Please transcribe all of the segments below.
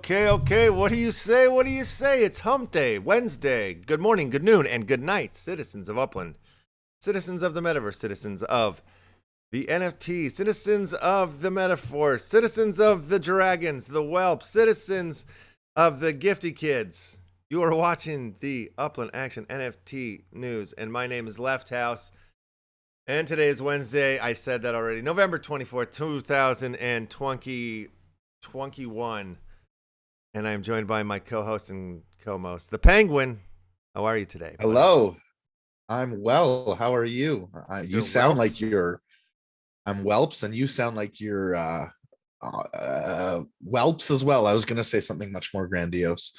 Okay. What do you say? What do you say? It's Hump Day, Wednesday. Good morning, good noon, and good night, citizens of Upland, citizens of the Metaverse, citizens of the NFT, citizens of the Metaphor, citizens of the Dragons, the Whelps, citizens of the Gifty Kids. You are watching the Upland Action NFT News, and my name is LeftHousr. And today is Wednesday. I said that already. November 24th, 2021. And I'm joined by my co-host and co-most, the Penguin. How are you today, buddy? Hello. I'm well. How are you? You You're sound Whelps? like you're. I'm Whelps, and you sound like you're Whelps as well. I was gonna say something much more grandiose.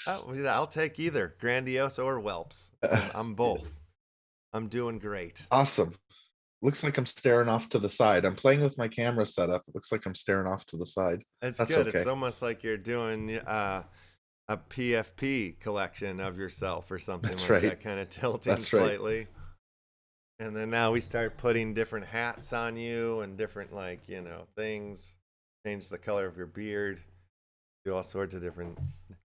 Oh, yeah, I'll take either grandiose or Whelps. I'm both. I'm doing great. Awesome. Looks like I'm staring off to the side. I'm playing with my camera setup. It looks like I'm staring off to the side. It's That's good. okay. It's almost like you're doing a PFP collection of yourself or something. That's like right. that, kind of tilting That's right. slightly. And then now we start putting different hats on you and different, like, things. Change the color of your beard. Do all sorts of different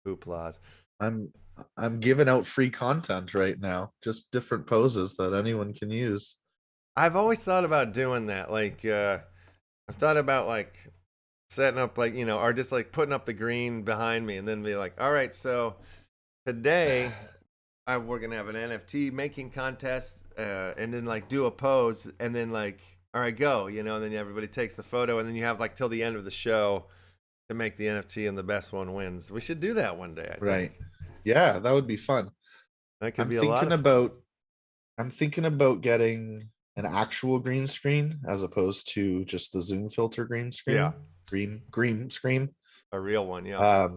hooplas. I'm giving out free content right now. Just different poses that anyone can use. I've always thought about doing that. Like, I've thought about, like, setting up, like, or just, like, putting up the green behind me and then be like, all right, so today we're going to have an NFT making contest and then, like, do a pose and then, like, all right, go, and then everybody takes the photo and then you have, like, till the end of the show to make the NFT and the best one wins. We should do that one day, I Right. think. Yeah, that would be fun. That could be a lot of fun. I'm thinking about getting an actual green screen as opposed to just the Zoom filter green screen. Yeah. Green screen. A real one, yeah.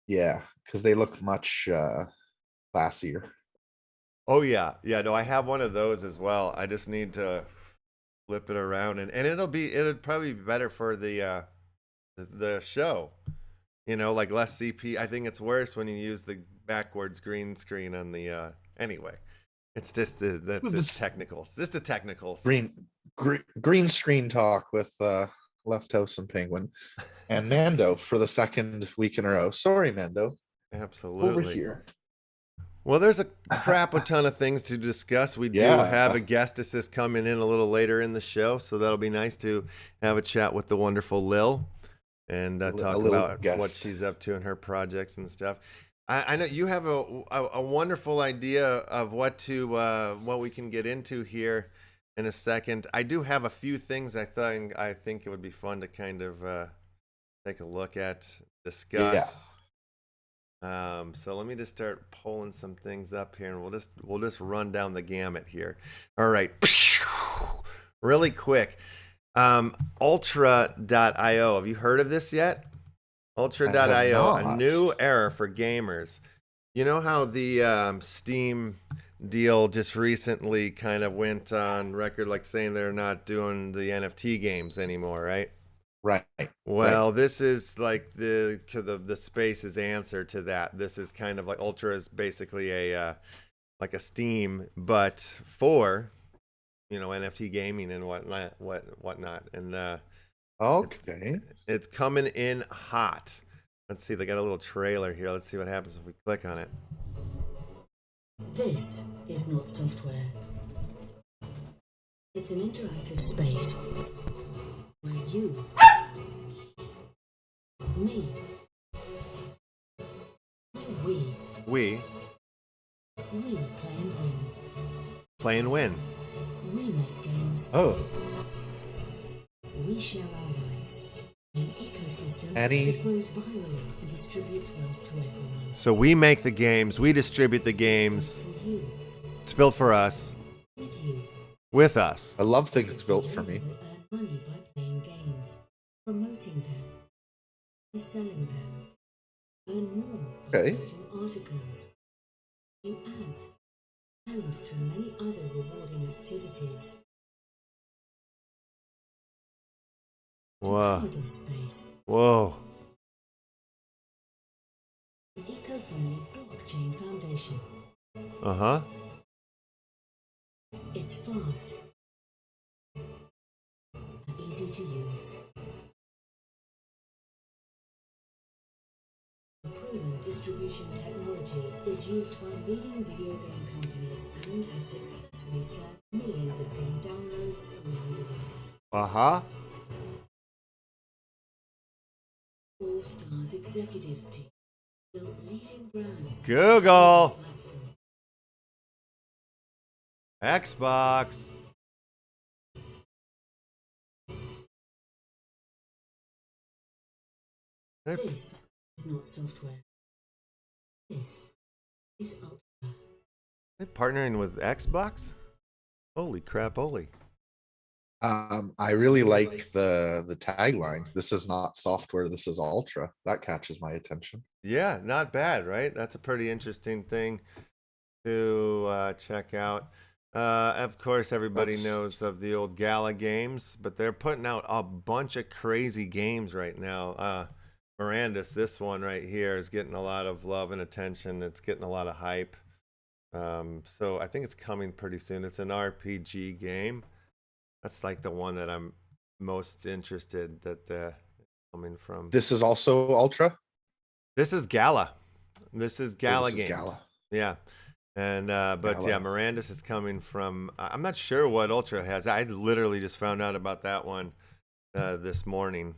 Yeah, because they look much classier. Oh yeah. No, I have one of those as well. I just need to flip it around and it'll probably be better for the show. Like less CP. I think it's worse when you use the backwards green screen on the anyway. It's just it's technicals. Just the technicals. Green screen talk with LeftHousr and Penguin and Mando for the second week in a row. Sorry, Mando. Absolutely. Over here. Well, there's a crap a ton of things to discuss. We do have a guest assist coming in a little later in the show, so that'll be nice to have a chat with the wonderful Lil and talk about what she's up to in her projects and stuff. I know you have a wonderful idea of what we can get into here in a second. I do have a few things I think it would be fun to kind of take a look at, discuss. Yeah. So let me just start pulling some things up here, and we'll just run down the gamut here. All right, really quick. Ultra.io. Have you heard of this yet? Ultra.io, a new era for gamers. You know how the Steam deal just recently kind of went on record, like saying they're not doing the NFT games anymore, right? Right. Well, this is like the space's answer to that. This is kind of like Ultra is basically a like a Steam, but for NFT gaming and whatnot. And okay, it's coming in hot. Let's see, they got a little trailer here. Let's see what happens if we click on it. This is not software. It's an interactive space where you, me, we play and win. Play and win. We make games. Oh. We share our lives in an ecosystem that grows virally and distributes wealth to everyone. So we make the games, we distribute the games. It's built for us. With us. I love things built for me. Earn money by playing games, promoting them, by selling them. Earn more by writing articles, in ads, and through many other rewarding activities. Whoa. This space, Whoa. an eco-friendly blockchain foundation. Uh-huh. It's fast and easy to use. A proven distribution technology is used by leading video game companies and has successfully served millions of game downloads around the world. Uh-huh. All Stars executives team built leading brands. Google. Xbox. This is not software. This is Ultra. They're partnering with Xbox? Holy crap, holy. I really like the tagline. This is not software, this is Ultra. That catches my attention. Yeah, not bad, right? That's a pretty interesting thing to check out. Of course, everybody knows of the old Gala games, but they're putting out a bunch of crazy games right now. Mirandus, this one right here, is getting a lot of love and attention. It's getting a lot of hype. So I think it's coming pretty soon. It's an RPG game. That's like the one that I'm most interested that coming from. This is also Ultra? This is Gala. This is Gala games. Gala. Yeah. And but Gala. yeah, Mirandus is coming from I'm not sure what Ultra has. I literally just found out about that one this morning,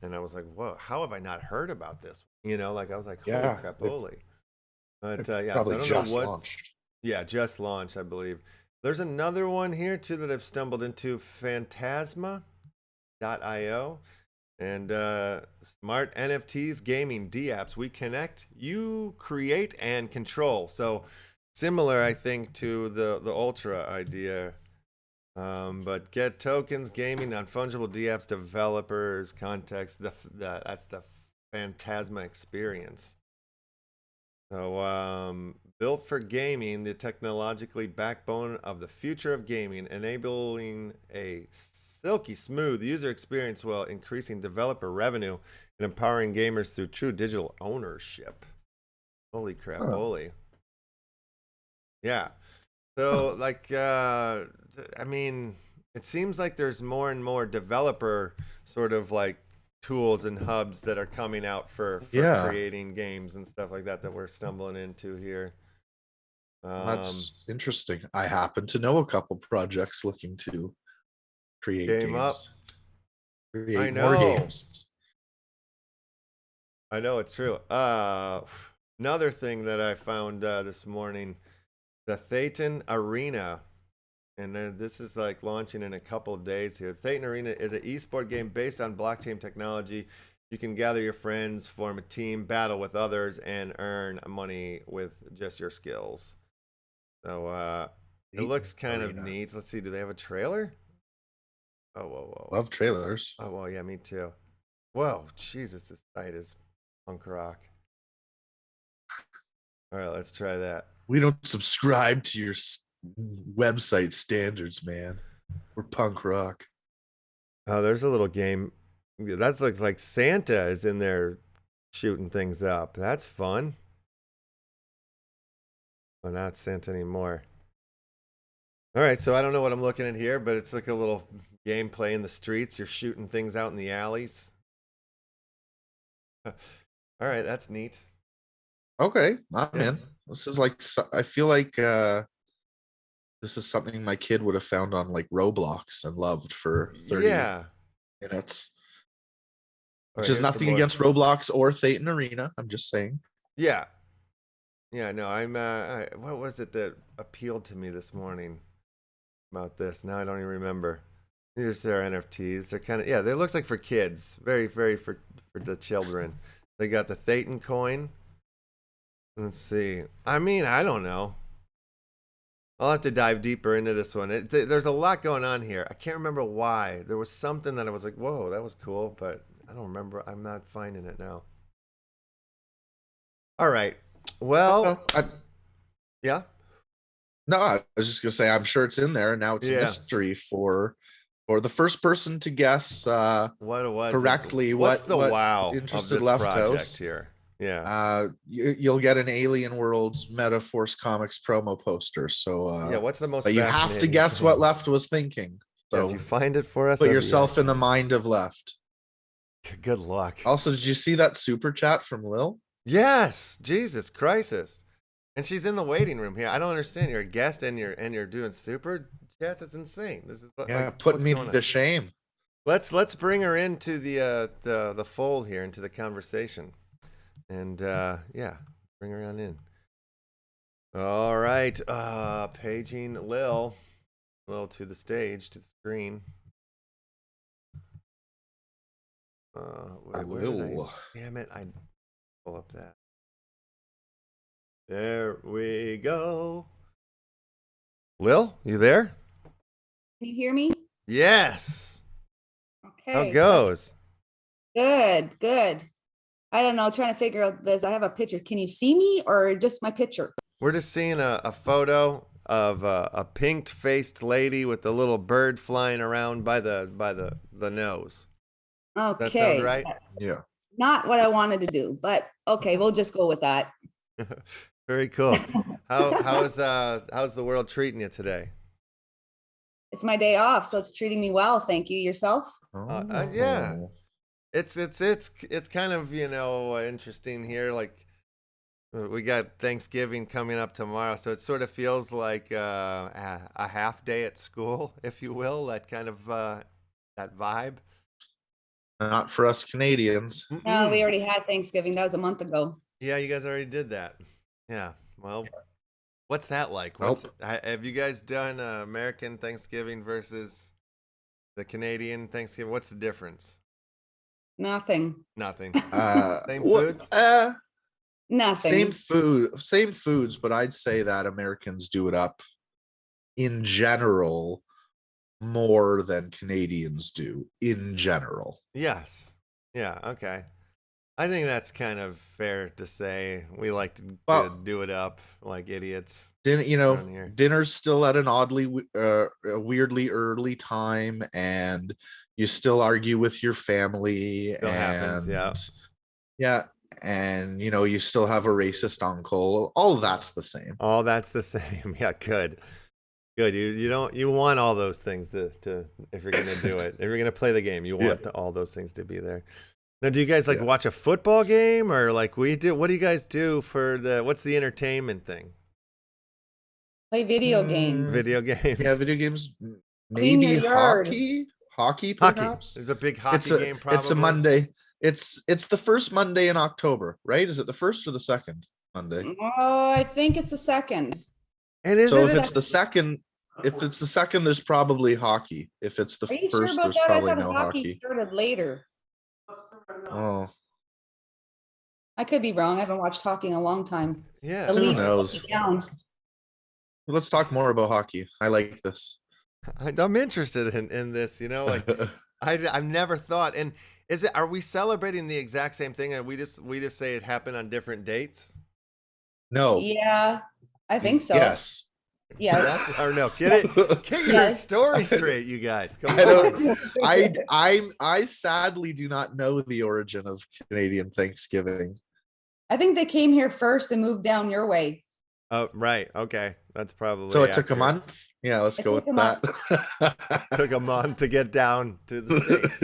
and I was like, whoa, how have I not heard about this? You know, like I was like, holy crap, holy. But yeah, probably so I don't just know what launched. Yeah, just launched, I believe. There's another one here too that I've stumbled into, Phantasma.io, and smart NFTs, gaming, D-apps. We connect, you create, and control. So similar, I think, to the Ultra idea. But get tokens, gaming, non-fungible D-apps, developers, context. That's the Phantasma experience. So built for gaming, the technologically backbone of the future of gaming, enabling a silky smooth user experience while increasing developer revenue and empowering gamers through true digital ownership. Holy crap, holy. Yeah. So like, I mean, it seems like there's more and more developer sort of like tools and hubs that are coming out for creating games and stuff like that we're stumbling into here. That's interesting. I happen to know a couple projects looking to create Game games. up. Create more games. I know, it's true. Another thing that I found this morning, the Thetan Arena. And then this is like launching in a couple of days here. Thetan Arena is an esport game based on blockchain technology. You can gather your friends, form a team, battle with others, and earn money with just your skills. So it looks kind of neat. Let's see, do they have a trailer? Oh, whoa. Love trailers. Oh, well, yeah, me too. Whoa, Jesus, this site is punk rock. All right, let's try that. We don't subscribe to your website standards, man. We're punk rock. Oh, there's a little game. That looks like Santa is in there shooting things up. That's fun. Well, not Santa anymore. All right, so I don't know what I'm looking at here, but it's like a little gameplay in the streets. You're shooting things out in the alleys. All right, that's neat. Okay, I'm in. This is like, I feel like this is something my kid would have found on like Roblox and loved for 30 minutes. Which is nothing against Roblox or Thetan Arena. I'm just saying. Yeah. Yeah, no, what was it that appealed to me this morning about this? Now I don't even remember. Here's their NFTs. They're kind of, they looks like for kids. Very, very for the children. They got the Thetan coin. Let's see. I mean, I don't know. I'll have to dive deeper into this one. There's a lot going on here. I can't remember why. There was something that I was like, whoa, that was cool, but I don't remember. I'm not finding it now. All right. Well, yeah. No, I was just gonna say I'm sure it's in there. Now it's a mystery for the first person to guess what it was correctly. What's the wow interested of this project LeftHousr here? Yeah. You'll get an Alien Worlds Metaforce Comics promo poster. So what's the most? But you have to guess what Left was thinking. So if you find it for us, put yourself in the mind of Left. Good luck. Also, did you see that super chat from Lil? Yes, Jesus Christ. And she's in the waiting room here. I don't understand. You're a guest and you're doing super chats. It's insane. This is putting me to shame. Let's bring her into the fold here, into the conversation, and yeah, bring her on in. All right, paging Lil to the stage, to the screen. Damn it, I pull up that. There we go. Lil, you there? Can you hear me? Yes. Okay. How goes? Good. I don't know, trying to figure out this. I have a picture. Can you see me or just my picture? We're just seeing a photo of a pink-faced lady with a little bird flying around by the nose. Okay. That sound right? Yeah. Not what I wanted to do, but okay, we'll just go with that. Very cool. How's the world treating you today? It's my day off, so it's treating me well. Thank you. Yourself? Yeah. It's kind of, interesting here. Like, we got Thanksgiving coming up tomorrow, so it sort of feels like a half day at school, if you will. That kind of that vibe. Not for us Canadians. No, we already had Thanksgiving. That was a month ago. Yeah, you guys already did that. Yeah. Well, what's that like? Have you guys done American Thanksgiving versus the Canadian Thanksgiving? What's the difference? Nothing. Same foods? Nothing. Same foods, but I'd say that Americans do it up in general more than Canadians do in general. Yes. Yeah, okay. I think that's kind of fair to say. We like to do it up like idiots. Dinner's still at an weirdly early time, and you still argue with your family. Still happens, yeah. Yeah, and you still have a racist uncle. All of that's the same. All that's the same. Yeah, good. You want all those things to if you're gonna do it. If you're gonna play the game, you want all those things to be there. Now, do you guys watch a football game, or like we do? What do you guys do for what's the entertainment thing? Play video games. Video games. Yeah, video games. Clean Maybe your yard. hockey perhaps. There's a big hockey game. Probably it's a Monday. It's the first Monday in October, right? Is it the first or the second Monday? Oh, I think it's the second. And if it's the second, there's probably hockey. If it's the first, there's probably no hockey. Started later. Oh, I could be wrong. I haven't watched hockey in a long time. Yeah, who knows? Let's talk more about hockey. I like this. I'm interested in this. I've never thought. And are we celebrating the exact same thing? And we just say it happened on different dates? No. Yeah, I think so. Yes. Yes. Or no, get your story straight, you guys. Come on. I sadly do not know the origin of Canadian Thanksgiving. I think they came here first and moved down your way. Oh, right. Okay. That's probably so. It took a month. Yeah, let's go with that. Took a month to get down to the States.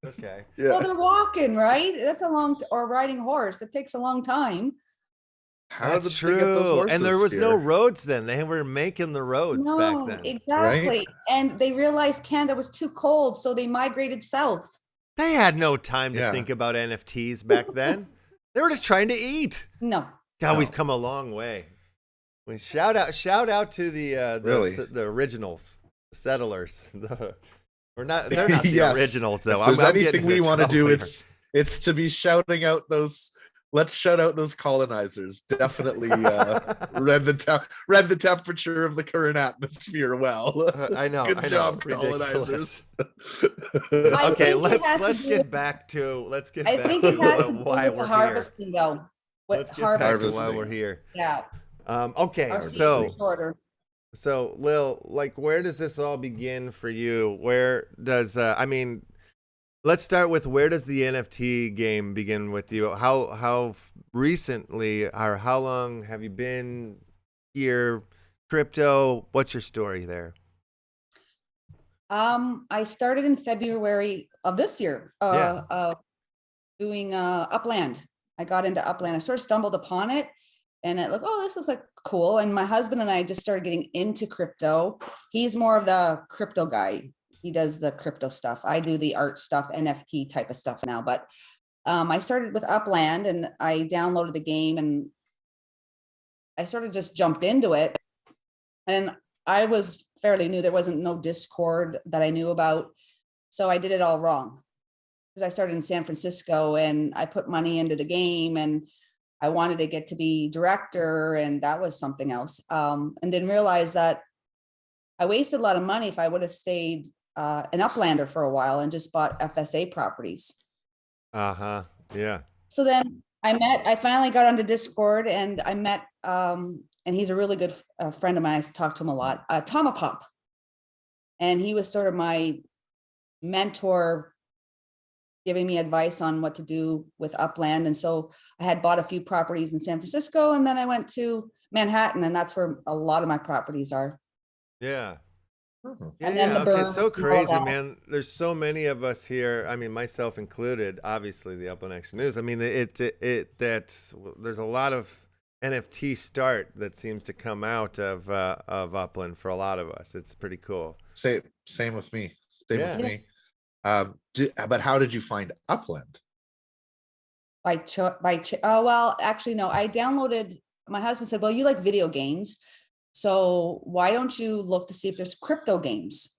Okay. Yeah. Well, they're walking, right? That's or riding horse. It takes a long time. That's true. And there was no roads then. They were making the roads back then. Exactly. Right? And they realized Canada was too cold, so they migrated south. They had no time to think about NFTs back then. They were just trying to eat. No. God, we've come a long way. We shout out to the originals, the settlers. They're not the originals though. If there's anything we want to do, it's to be shouting out those. Let's shout out those colonizers. Definitely read the temperature of the current atmosphere well. I know. Good job, colonizers. Okay, let's get back to why we're harvesting here. Though. Let's get back to why we're here. Yeah. Okay, so Lil, like, where does this all begin for you? Where does let's start with, where does the NFT game begin with you? How recently, or how long have you been here? Crypto, what's your story there? I started in February of this year, doing Upland I got into Upland. I sort of stumbled upon it and it looked, oh, this looks like cool. And my husband and I just started getting into crypto. He's more of the crypto guy. He does the crypto stuff. I do the art stuff, NFT type of stuff now. But I started with Upland and I downloaded the game and I sort of just jumped into it. And I was fairly new. There wasn't no Discord that I knew about. So I did it all wrong. Because I started in San Francisco and I put money into the game and I wanted to get to be director and that was something else. And didn't realize that I wasted a lot of money if I would have stayed an Uplander for a while and just bought FSA properties. Uh-huh. Yeah. So then I finally got onto Discord and I met, and he's a really good friend of mine. I talked to him a lot, Tomapop. And he was sort of my mentor, giving me advice on what to do with Upland. And so I had bought a few properties in San Francisco and then I went to Manhattan and that's where a lot of my properties are. Yeah. And Yeah, then okay, it's so crazy, man. There's so many of us here. I mean, myself included. Obviously, the Upland Action News. I mean, there's a lot of NFT start that seems to come out of Upland for a lot of us. It's pretty cool. Same with me. Same with me. But how did you find Upland? Well, actually, no. I downloaded. My husband said, "Well, you like video games." So why don't you look to see if there's crypto games?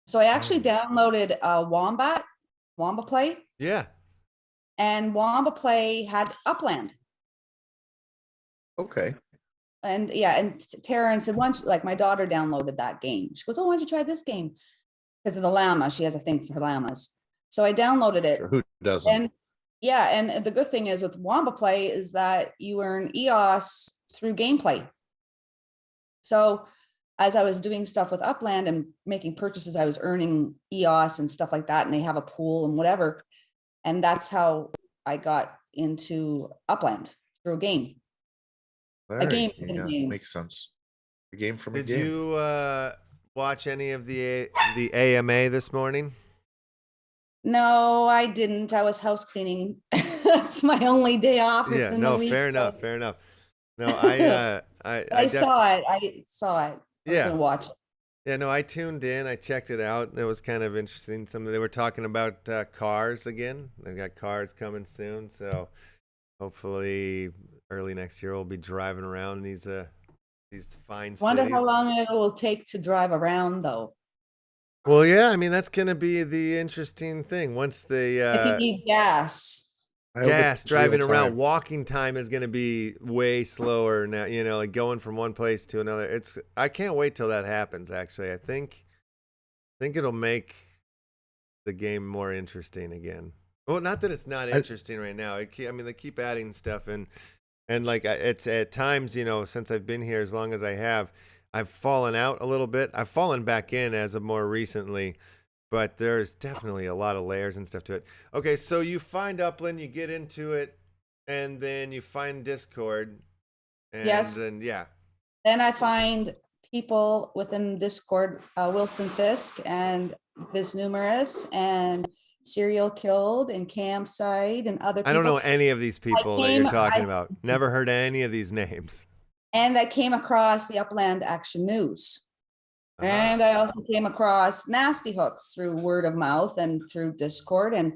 So I actually downloaded Wamba Play. Yeah. And Wamba Play had Upland. Okay. And yeah, and Tara said, once, like my daughter downloaded that game. She goes, oh, why don't you try this game? Because of the llama. She has a thing for llamas. So I downloaded it. Sure, who doesn't? And yeah, and the good thing is with Wamba Play is that you earn EOS through gameplay. So as I was doing stuff with Upland and making purchases, I was earning EOS and stuff like that. And they have a pool and whatever. And that's how I got into Upland through a game. A game. Makes sense. A game from a game. Did you watch any of the AMA this morning? No, I didn't. I was house cleaning. That's my only day off. Yeah, it's in no, the week, fair enough. No, I saw it. I saw it. I was gonna watch it. Yeah, no, I tuned in. I checked it out. It was kind of interesting. They were talking about cars again. They've got cars coming soon, so hopefully early next year we'll be driving around these fine cities. Wonder how long it will take to drive around, though. Well, yeah, I mean that's gonna be the interesting thing. Once they if you need gas. Driving around, walking time is going to be way slower now, like going from one place to another. I can't wait till that happens. Actually, I think it'll make the game more interesting again. Well, not that it's not interesting right now. I mean, they keep adding stuff and like it's at times, since I've been here as long as I have, I've fallen out a little bit. I've fallen back in as of more recently. But there's definitely a lot of layers and stuff to it. Okay, so you find Upland, you get into it, and then you find Discord. And yes. Then, yeah. Then I find people within Discord, Wilson Fisk and Biz Numerous and Serial Killed and Campsite and other people. I don't know any of these people that you're talking about. Never heard any of these names. And I came across the Upland Action News. And I also came across Nasty Hooks through word of mouth and through Discord. And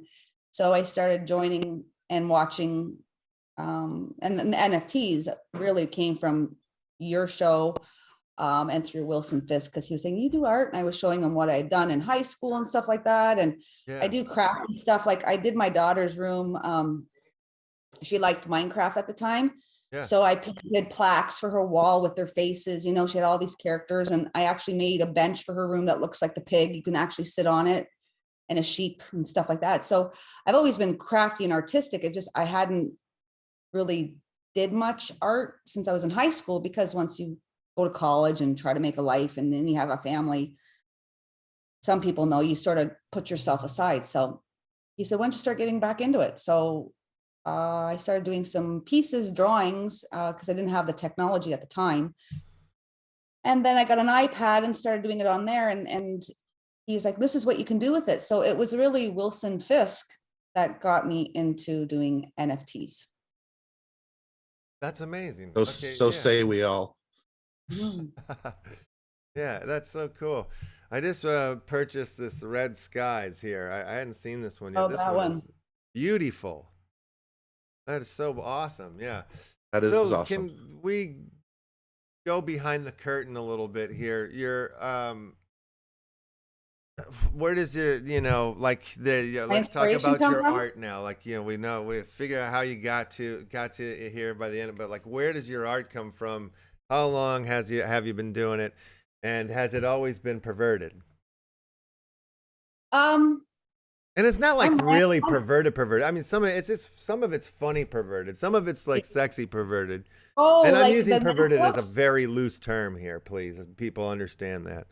so I started joining and watching, and the NFTs really came from your show and through Wilson Fisk, because he was saying, you do art? And I was showing him what I had done in high school and stuff like that. And I do crafty stuff. Like I did my daughter's room. She liked Minecraft at the time. Yeah. So I painted plaques for her wall with their faces. She had all these characters, and I actually made a bench for her room that looks like the pig. You can actually sit on it, and a sheep and stuff like that. So I've always been crafty and artistic. I hadn't really did much art since I was in high school, because once you go to college and try to make a life and then you have a family, some people know you sort of put yourself aside. So he said, why don't you start getting back into it? So I started doing some pieces, drawings, because I didn't have the technology at the time. And then I got an iPad and started doing it on there. And he's like, this is what you can do with it. So it was really Wilson Fisk that got me into doing NFTs. That's amazing. So, Okay, so yeah. say we all. Yeah, that's so cool. I just purchased this Red Skies here. I hadn't seen this one yet. Oh, This that one one. is beautiful. That is so awesome. Yeah. That is So awesome. can we go behind the curtain a little bit here? You're where does your, you know, like let's talk inspiration about come your from? art now. Like, you know, we figure out how you got to here by the end, but like, where does your art come from? How long have you been doing it, and has it always been perverted? And it's not like really perverted. I mean, some of it's funny perverted. Some of it's like sexy perverted. Oh, and I'm like using the perverted as a books? very loose term here, please. People understand that.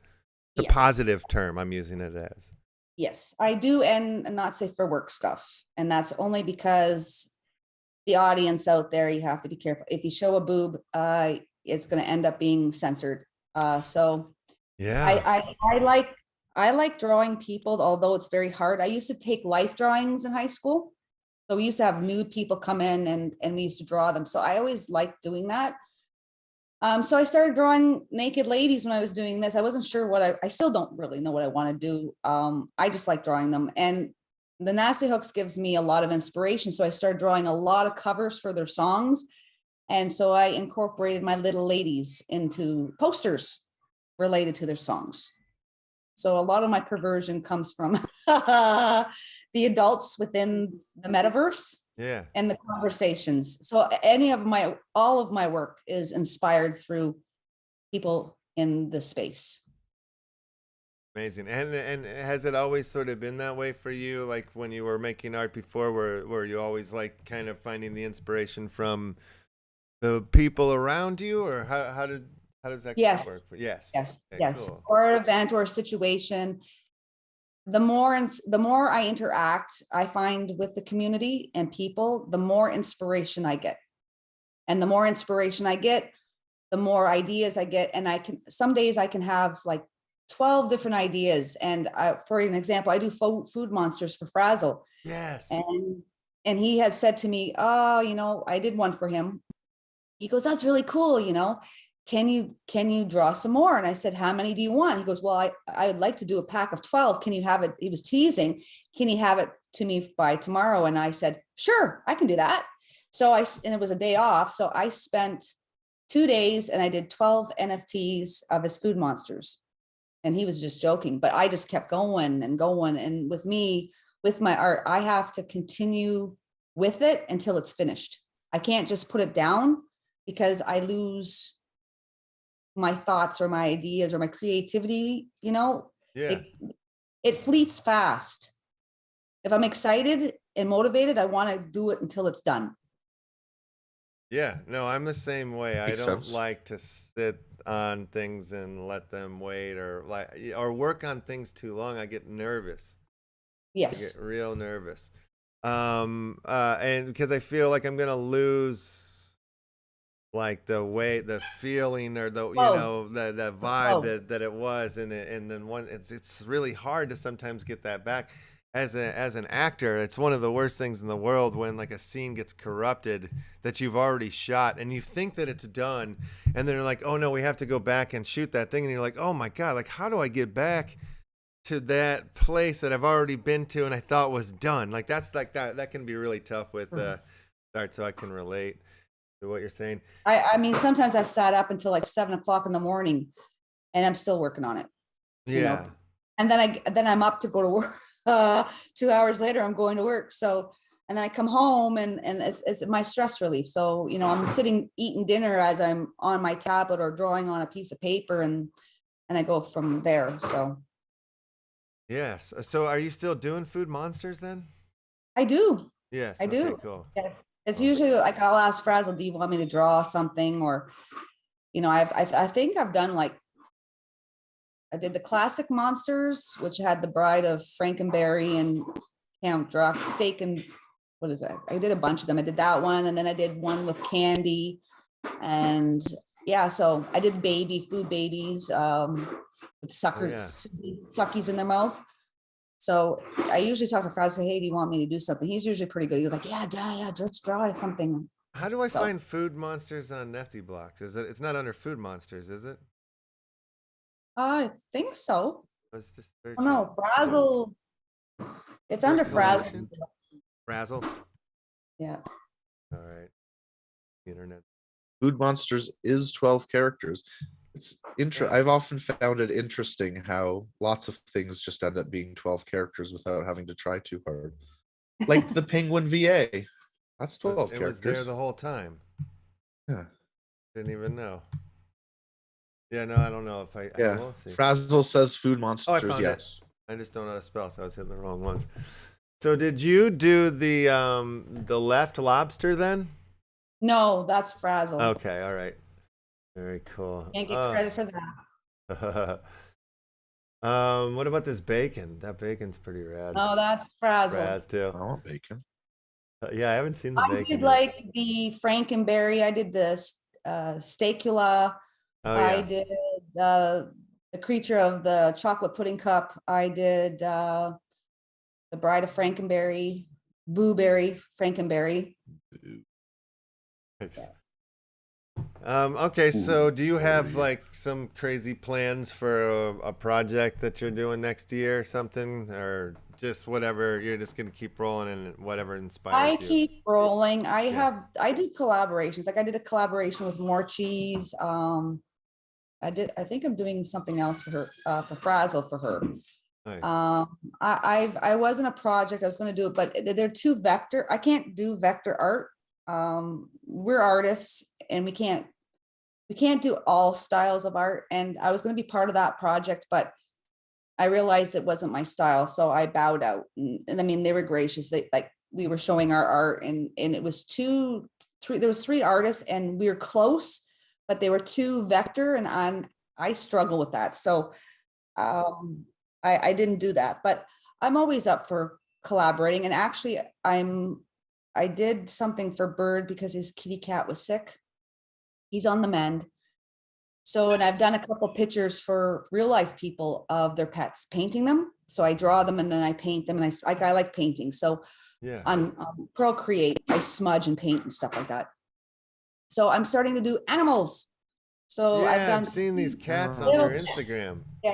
The Yes. positive term I'm using it as. Yes, I do, and not safe for work stuff. And that's only because the audience out there, you have to be careful. If you show a boob, it's going to end up being censored. So Yeah. I like drawing people, although it's very hard. I used to take life drawings in high school. So we used to have nude people come in and we used to draw them. So I always liked doing that. So I started drawing naked ladies when I was doing this. I wasn't sure what I still don't really know what I want to do. I just like drawing them. And the Nasty Hooks gives me a lot of inspiration. So I started drawing a lot of covers for their songs. And so I incorporated my little ladies into posters related to their songs. So a lot of my perversion comes from the adults within the metaverse. Yeah. And the conversations. So all of my work is inspired through people in the space. Amazing. And has it always sort of been that way for you? Like when you were making art before, were you always like kind of finding the inspiration from the people around you, or how does that Yes. work? Yes. Yes. Okay, Yes. cool. Or an event or a situation. The more I interact, I find with the community and people, the more inspiration I get. And the more inspiration I get, the more ideas I get. And some days I can have like 12 different ideas. And for an example, I do food monsters for Frazzle. Yes. And he had said to me, oh, you know, I did one for him. He goes, that's really cool. You know, can you draw some more? And I said, how many do you want? He goes, well, I would like to do a pack of 12. Can you have it? He was teasing. Can you have it to me by tomorrow? And I said, sure, I can do that. So and it was a day off. So I spent 2 days and I did 12 NFTs of his food monsters. And he was just joking, but I just kept going and going. And with me, with my art, I have to continue with it until it's finished. I can't just put it down because I lose my thoughts or my ideas or my creativity, you know. Yeah. It fleets fast. If I'm excited and motivated, I want to do it until it's done. Yeah, no, I'm the same way. I Makes don't sense. like to sit on things and let them wait, or work on things too long. I get nervous. Yes. I get real nervous. And because I feel like I'm gonna lose like the feeling or the the vibe that it was, and then it's really hard to sometimes get that back. As an actor, it's one of the worst things in the world when like a scene gets corrupted that you've already shot and you think that it's done, and then they're like, oh no, we have to go back and shoot that thing, and you're like, oh my god, like how do I get back to that place that I've already been to and I thought was done? Like that's like that can be really tough with art, so I can relate to what you're saying. I mean, sometimes I sat up until like 7 o'clock in the morning and I'm still working on it. Yeah. You know? And then I'm up to go to work. 2 hours later, I'm going to work. So, and then I come home and it's my stress relief. So, you know, I'm sitting eating dinner as I'm on my tablet or drawing on a piece of paper, and I go from there. So. Yes. So are you still doing food monsters then? I do. Yes. I do. Cool. Yes. It's usually like I'll ask Frazzle, do you want me to draw something? Or, you know, I think I've done like, I did the classic monsters, which had the Bride of Frankenberry and Count Druck, Steak and what is that? I did a bunch of them. I did that one, and then I did one with Candy, and yeah. So I did food babies, with suckies in their mouth. So I usually talk to Frazzle, say, hey, do you want me to do something? He's usually pretty good. He's like, yeah, let's draw something. How do I find food monsters on Nifty Blocks? Is it? It's not under food monsters, is it? I think so. Let's just Oh search no, Frazzle. It's under Frazzle. Frazzle. Yeah. All right. The internet. Food Monsters is 12 characters. It's I've often found it interesting how lots of things just end up being 12 characters without having to try too hard. Like the Penguin VA. That's 12 characters. It was there the whole time. Yeah. Didn't even know. Yeah, no, I don't know if I will see. Frazzle says Food Monsters, I found yes. I just don't know how to spell, so I was hitting the wrong ones. So did you do the left lobster then? No, that's Frazzle. Okay, all right. Very cool. Can't get credit for that. What about this bacon? That bacon's pretty rad. Oh, that's Frazzle. Fraz too. I want bacon. Yeah, I haven't seen the bacon. I did like the Frankenberry. I did the Stacula. Oh, yeah. I did the creature of the chocolate pudding cup. I did the Bride of Frankenberry, Booberry, Frankenberry. Nice. Okay, so do you have like some crazy plans for a project that you're doing next year or something, or just whatever? You're just gonna keep rolling and whatever inspires you. I keep rolling. I do collaborations. Like I did a collaboration with More Cheese. I think I'm doing something else for her, for Frazzle for her. Nice. I was in a project I was going to do it, but they're too vector. I can't do vector art. We're artists and we can't do all styles of art. And I was going to be part of that project, but I realized it wasn't my style. So I bowed out and I mean, they were gracious. We were showing our art and it was there was 3 artists and we were close, but they were too vector and I struggle with that. So, I didn't do that, but I'm always up for collaborating. And actually I did something for Bird because his kitty cat was sick. He's on the mend. So, and I've done a couple pictures for real life people of their pets, painting them. So I draw them and then I paint them and I like painting. So yeah, on Procreate, I smudge and paint and stuff like that. So I'm starting to do animals. So yeah, I've seen these cats on their Instagram. Yeah.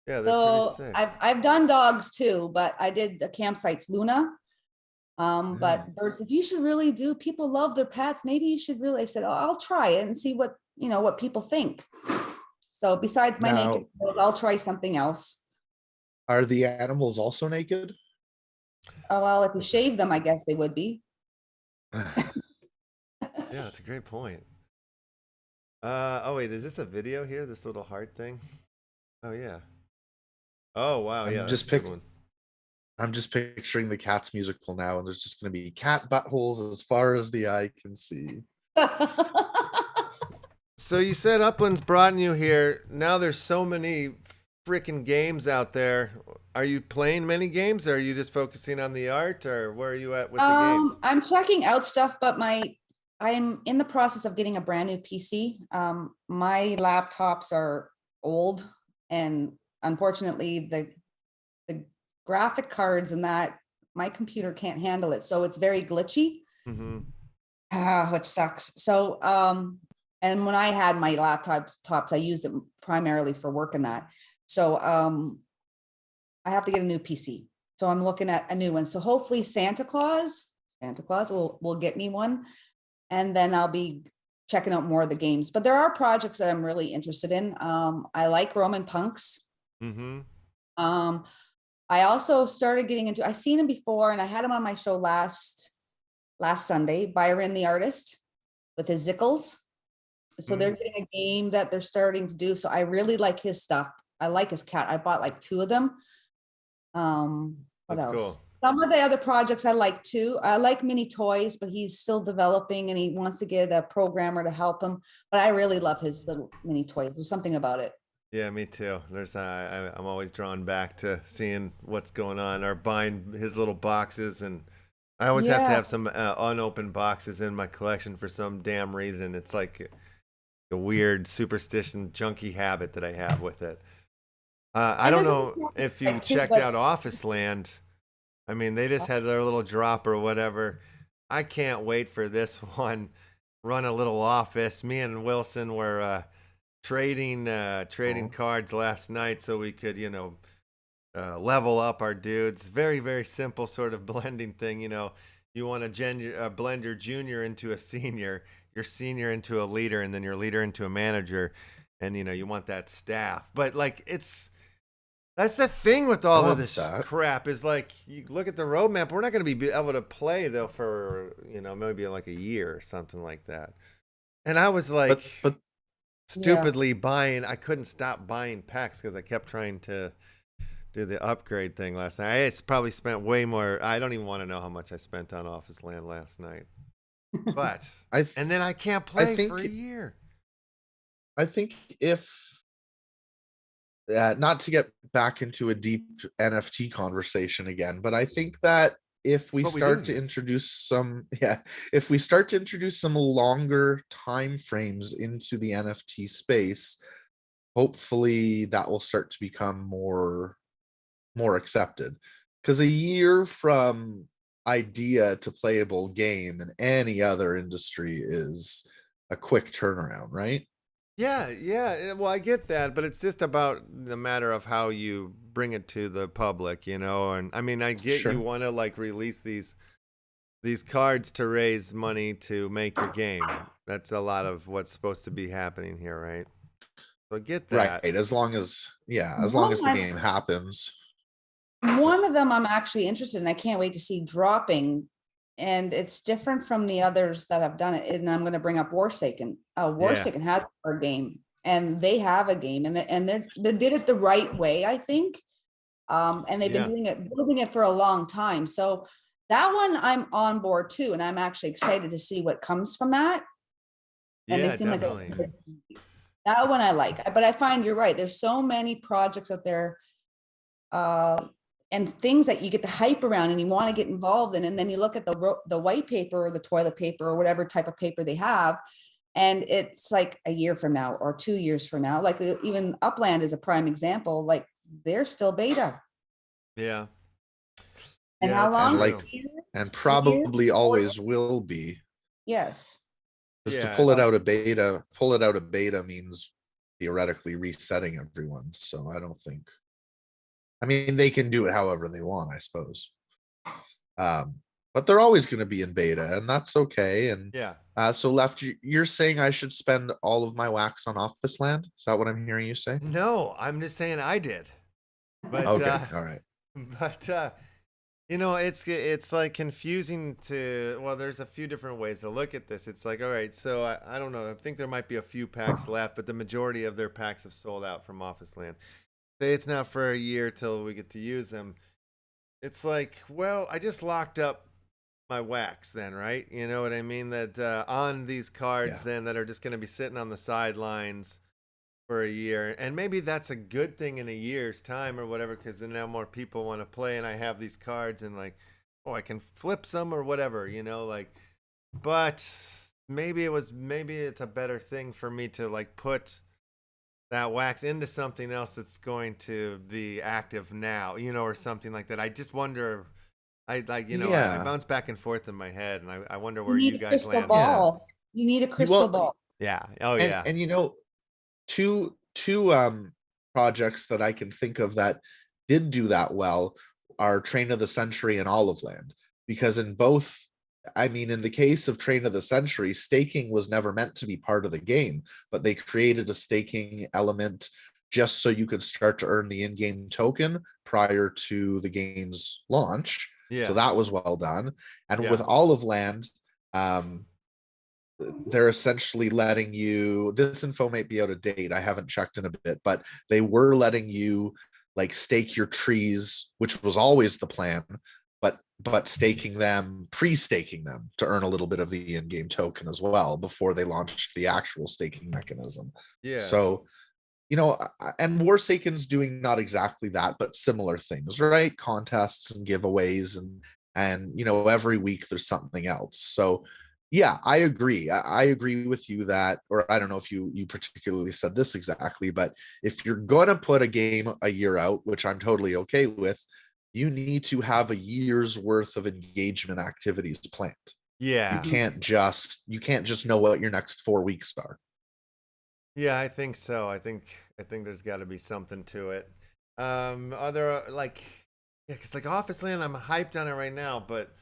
Yeah, so pretty sick. I've done dogs too, but I did the campsite's Luna. But Bird says you should really do. People love their pets. Maybe you should really. I said, oh, I'll try it and see what people think. So besides my naked, I'll try something else. Are the animals also naked? Oh well, if you shave them, I guess they would be. Yeah, that's a great point. Oh wait, is this a video here? This little heart thing? Oh yeah. Oh wow, yeah. I'm just picturing the Cats musical now, and there's just going to be cat buttholes as far as the eye can see. So you said Upland's brought you here. Now there's so many freaking games out there. Are you playing many games, or are you just focusing on the art, or where are you at with the games? I'm checking out stuff, but I'm in the process of getting a brand new PC. My laptops are old, and unfortunately, the graphic cards and that my computer can't handle it, so it's very glitchy, which sucks. So, and when I had my laptops, I used it primarily for work and that. So, I have to get a new PC. So I'm looking at a new one. So hopefully Santa Claus will get me one. And then I'll be checking out more of the games. But there are projects that I'm really interested in. I like Roman Punks. I also started getting into, I've seen him before and I had him on my show last Sunday, Byron the Artist with his Zickles. So they're getting a game that they're starting to do. So I really like his stuff. I like his cat. I bought like 2 of them. What That's else? Cool. Some of the other projects I like too. I like Mini Toys, but he's still developing and he wants to get a programmer to help him. But I really love his little Mini Toys. There's something about it. Yeah, me too. I'm always drawn back to seeing what's going on or buying his little boxes, and I always have to have some unopened boxes in my collection for some damn reason. It's like a weird superstition, junky habit that I have with it. I And don't this is know if you like too, checked but out Office Land. I mean, they just had their little drop or whatever. I can't wait for this one. Run a little office. Me and Wilson were trading cards last night so we could, level up our dudes. Very, very simple sort of blending thing. You want to blend your junior into a senior, your senior into a leader, and then your leader into a manager. And, you want that staff. But, like, that's the thing with all of this crap is, like, you look at the roadmap. We're not going to be able to play, though, for, maybe like a year or something like that. And I was, like, but stupidly buying. I couldn't stop buying packs because I kept trying to do the upgrade thing last night. I probably spent way more. I don't even want to know how much I spent on Office Land last night. But and then I can't play for a year. I think if not to get back into a deep NFT conversation again, but I think that if we start to introduce some longer time frames into the NFT space, hopefully that will start to become more accepted. Because a year from idea to playable game in any other industry is a quick turnaround, right? Yeah. Well, I get that, but it's just about the matter of how you bring it to the public, And I mean, I get you want to like release these cards to raise money to make your game. That's a lot of what's supposed to be happening here, right? So I get that. Right. As long as the game happens. One of them I'm actually interested in. I can't wait to see dropping. And it's different from the others that have done it. And I'm going to bring up Warsaken. Warsaken has a card game, and they have a game, and they did it the right way, I think. And they've been building it for a long time. So that one I'm on board too, and I'm actually excited to see what comes from that. And they seem definitely. That one I like, but I find you're right. There's so many projects out there. And things that you get the hype around and you want to get involved in. And then you look at the white paper or the toilet paper or whatever type of paper they have. And it's like a year from now or 2 years from now, like even Upland is a prime example. Like they're still beta. Yeah. And how long? And probably always will be. Yes. Just to pull it out of beta means theoretically resetting everyone. So I don't think. I mean, they can do it however they want, I suppose. But they're always going to be in beta, and that's okay. And so Left, you're saying I should spend all of my wax on Office Land? Is that what I'm hearing you say? No, I'm just saying I did. But okay, all right. But it's like confusing to. Well, there's a few different ways to look at this. It's like, all right, so I don't know. I think there might be a few packs left, but the majority of their packs have sold out from Office Land. Say it's not for a year till we get to use them. It's like, well, I just locked up my wax then, right? You know what I mean? That on these cards then that are just going to be sitting on the sidelines for a year. And maybe that's a good thing in a year's time or whatever, because then now more people want to play and I have these cards and like, oh, I can flip some or whatever, like, but maybe it's a better thing for me to like put that wax into something else that's going to be active now, or something like that. I just wonder, I bounce back and forth in my head, and I wonder where you guys land. You need a crystal ball. Yeah. Oh, yeah. And two projects that I can think of that did do that well are Train of the Century and Olive Land, because in both. I mean, in the case of Train of the Century, staking was never meant to be part of the game, but they created a staking element just so you could start to earn the in-game token prior to the game's launch. So that was well done. And with Olive Land, they're essentially letting you, this info might be out of date, I haven't checked in a bit, but they were letting you like stake your trees, which was always the plan, but staking them, pre-staking them to earn a little bit of the in-game token as well before they launched the actual staking mechanism. So, and Warsaken's doing not exactly that, but similar things, right? Contests and giveaways and every week there's something else. So Yeah, I agree. I agree with you that, or I don't know if you particularly said this exactly, but if you're gonna put a game a year out, which I'm totally okay with, you need to have a year's worth of engagement activities planned. You Yeah. can't just know what your next 4 weeks are. Yeah, I think so. I think there's got to be something to it. Other like, yeah, because like Office Land, I'm hyped on it right now, but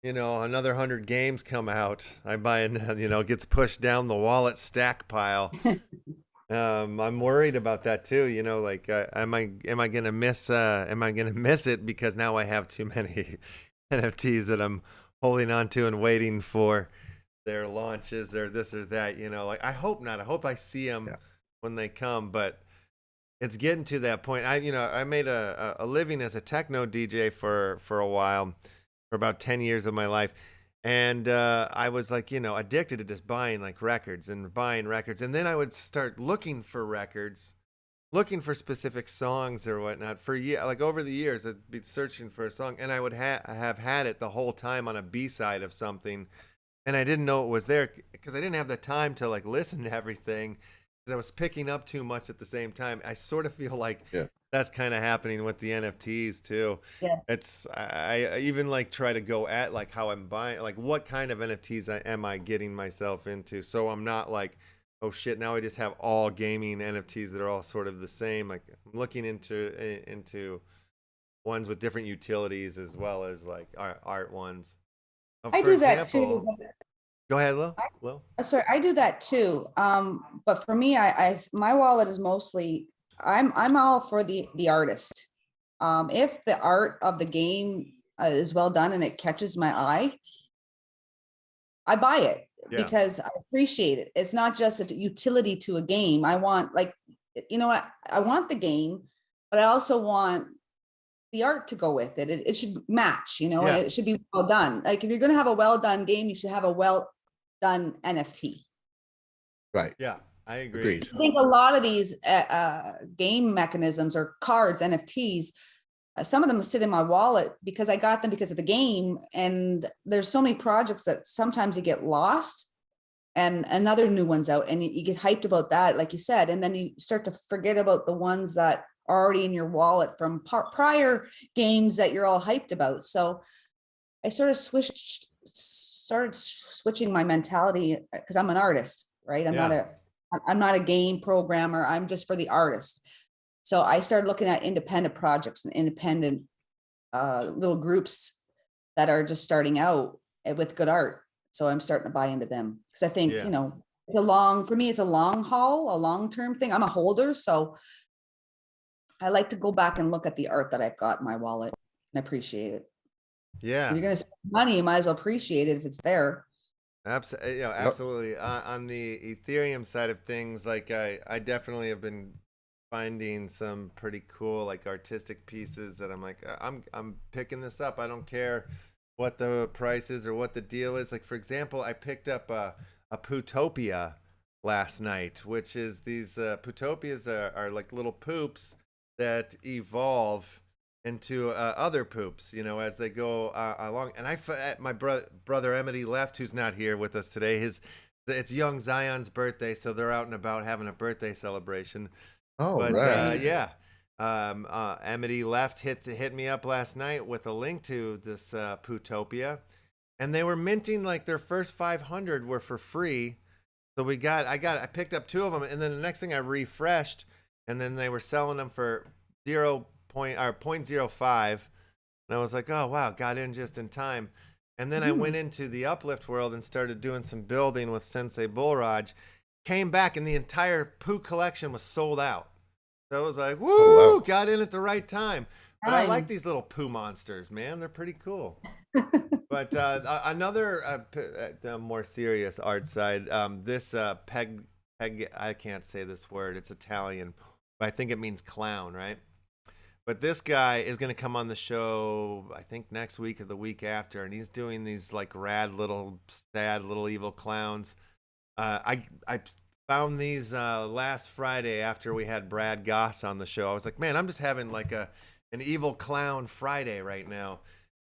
you know, another 100 games come out. I buy it, you know, it gets pushed down the wallet stack pile. I'm worried about that too. You know, like, am I gonna miss it because now I have too many NFTs that I'm holding on to and waiting for their launches or this or that. You know, like I hope not. I hope I see them when they come, but it's getting to that point. I made a living as a techno DJ for a while, for about 10 years of my life. And I was like, you know, addicted to just buying like records and buying records. And then I would start looking for records, looking for specific songs or whatnot for like over the years. I'd be searching for a song and I would have had it the whole time on a B-side of something. And I didn't know it was there because I didn't have the time to like listen to everything. I was picking up too much at the same time. I sort of feel like that's kind of happening with the NFTs too. Yes. I even like try to go at like how I'm buying, like what kind of NFTs am I getting myself into, so I'm not like, oh shit, now I just have all gaming NFTs that are all sort of the same. Like I'm looking into ones with different utilities as well as like art ones. I do that too. Go ahead, Lil. Sorry, I do that too. But for me, I my wallet is mostly I'm all for the artist. If the art of the game is well done and it catches my eye, I buy it because I appreciate it. It's not just a utility to a game. I want like, you know what? I want the game, but I also want the art to go with it. It should match, you know, it should be well done. Like if you're going to have a well done game, you should have a well done NFT. Right. Yeah, I agree. Agreed. I think a lot of these game mechanisms or cards, NFTs, some of them sit in my wallet because I got them because of the game. And there's so many projects that sometimes you get lost and another new one's out and you get hyped about that, like you said, and then you start to forget about the ones that are already in your wallet from prior games that you're all hyped about. So I sort of started switching my mentality because I'm an artist, right? I'm not a game programmer. I'm just for the artist. So I started looking at independent projects and independent little groups that are just starting out with good art. So I'm starting to buy into them because I think, you know, for me, it's a long haul, a long-term thing. I'm a holder. So I like to go back and look at the art that I've got in my wallet and appreciate it. Yeah. If you're going to spend money, you might as well appreciate it if it's there. Absolutely. Absolutely. On the Ethereum side of things, like I definitely have been finding some pretty cool like artistic pieces that I'm like, I'm picking this up. I don't care what the price is or what the deal is. Like for example, I picked up a Pootopia last night, which is these Pootopias are like little poops that evolve into other poops, you know, as they go along. And my brother Emmett Left, who's not here with us today, it's young Zion's birthday, so they're out and about having a birthday celebration. Oh, but right. Emmett Left hit me up last night with a link to this Pootopia, and they were minting like their first 500 were for free. So I picked up 2 of them, and then the next thing I refreshed, and then they were selling them for 0.05, and I was like, oh wow, got in just in time. And then I went into the Uplift world and started doing some building with Sensei Bullraj. Came back and the entire Poo collection was sold out. So I was like, woo, oh, wow. Got in at the right time. But I like these little Poo monsters, man. They're pretty cool. But another more serious art side, this Peg, I can't say this word. It's Italian, but I think it means clown, right? But this guy is going to come on the show, I think next week or the week after, and he's doing these like rad little sad little evil clowns. I found these last Friday after we had Brad Goss on the show. I was like, man, I'm just having like an evil clown Friday right now.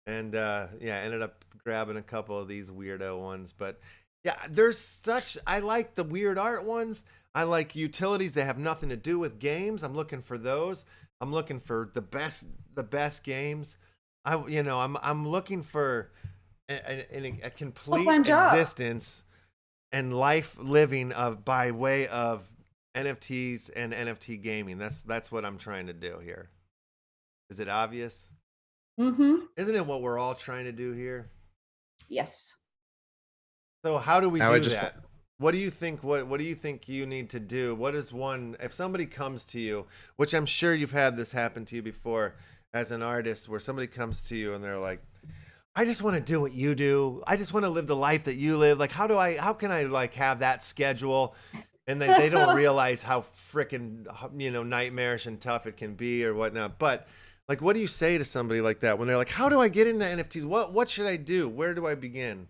And yeah, ended up grabbing a couple of these weirdo ones. But yeah, there's such, I like the weird art ones. I like utilities that have nothing to do with games. I'm looking for those. I'm looking for the best games. I'm looking for a complete Full-time job. existence and life living of by way of NFTs and NFT gaming. That's what I'm trying to do here. Is it obvious? Mm-hmm. Isn't it what we're all trying to do here? Yes. So how do we Now do that? What do you think? What do you think you need to do? What is one, if somebody comes to you, which I'm sure you've had this happen to you before as an artist, where somebody comes to you and they're like, I just want to do what you do. I just want to live the life that you live. Like, how can I like have that schedule? And they don't realize how freaking, nightmarish and tough it can be or whatnot. But like, what do you say to somebody like that when they're like, how do I get into NFTs? What should I do? Where do I begin?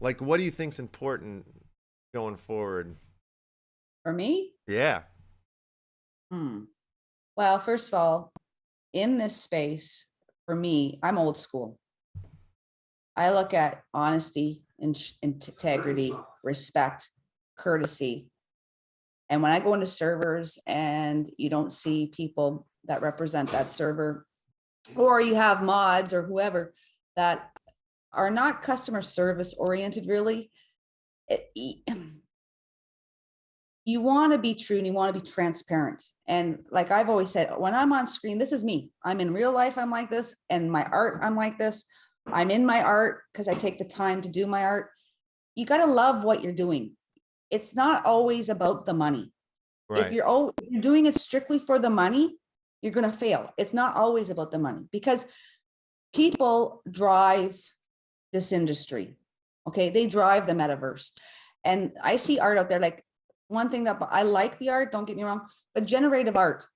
Like, what do you think's important going forward? For me? Yeah. Well, first of all, in this space, for me, I'm old school. I look at honesty, integrity, respect, courtesy. And when I go into servers and you don't see people that represent that server, or you have mods or whoever that are not customer service oriented, really, you want to be true and you want to be transparent. And like I've always said, when I'm on screen, this is me. I'm in real life, I'm like this, and my art, I'm like this. I'm in my art because I take the time to do my art. You got to love what you're doing. It's not always about the money. Right. If you're doing it strictly for the money, you're going to fail. It's not always about the money because people drive this industry. Okay. They drive the metaverse. And I see art out there. Like one thing that I like the art, don't get me wrong, but generative art,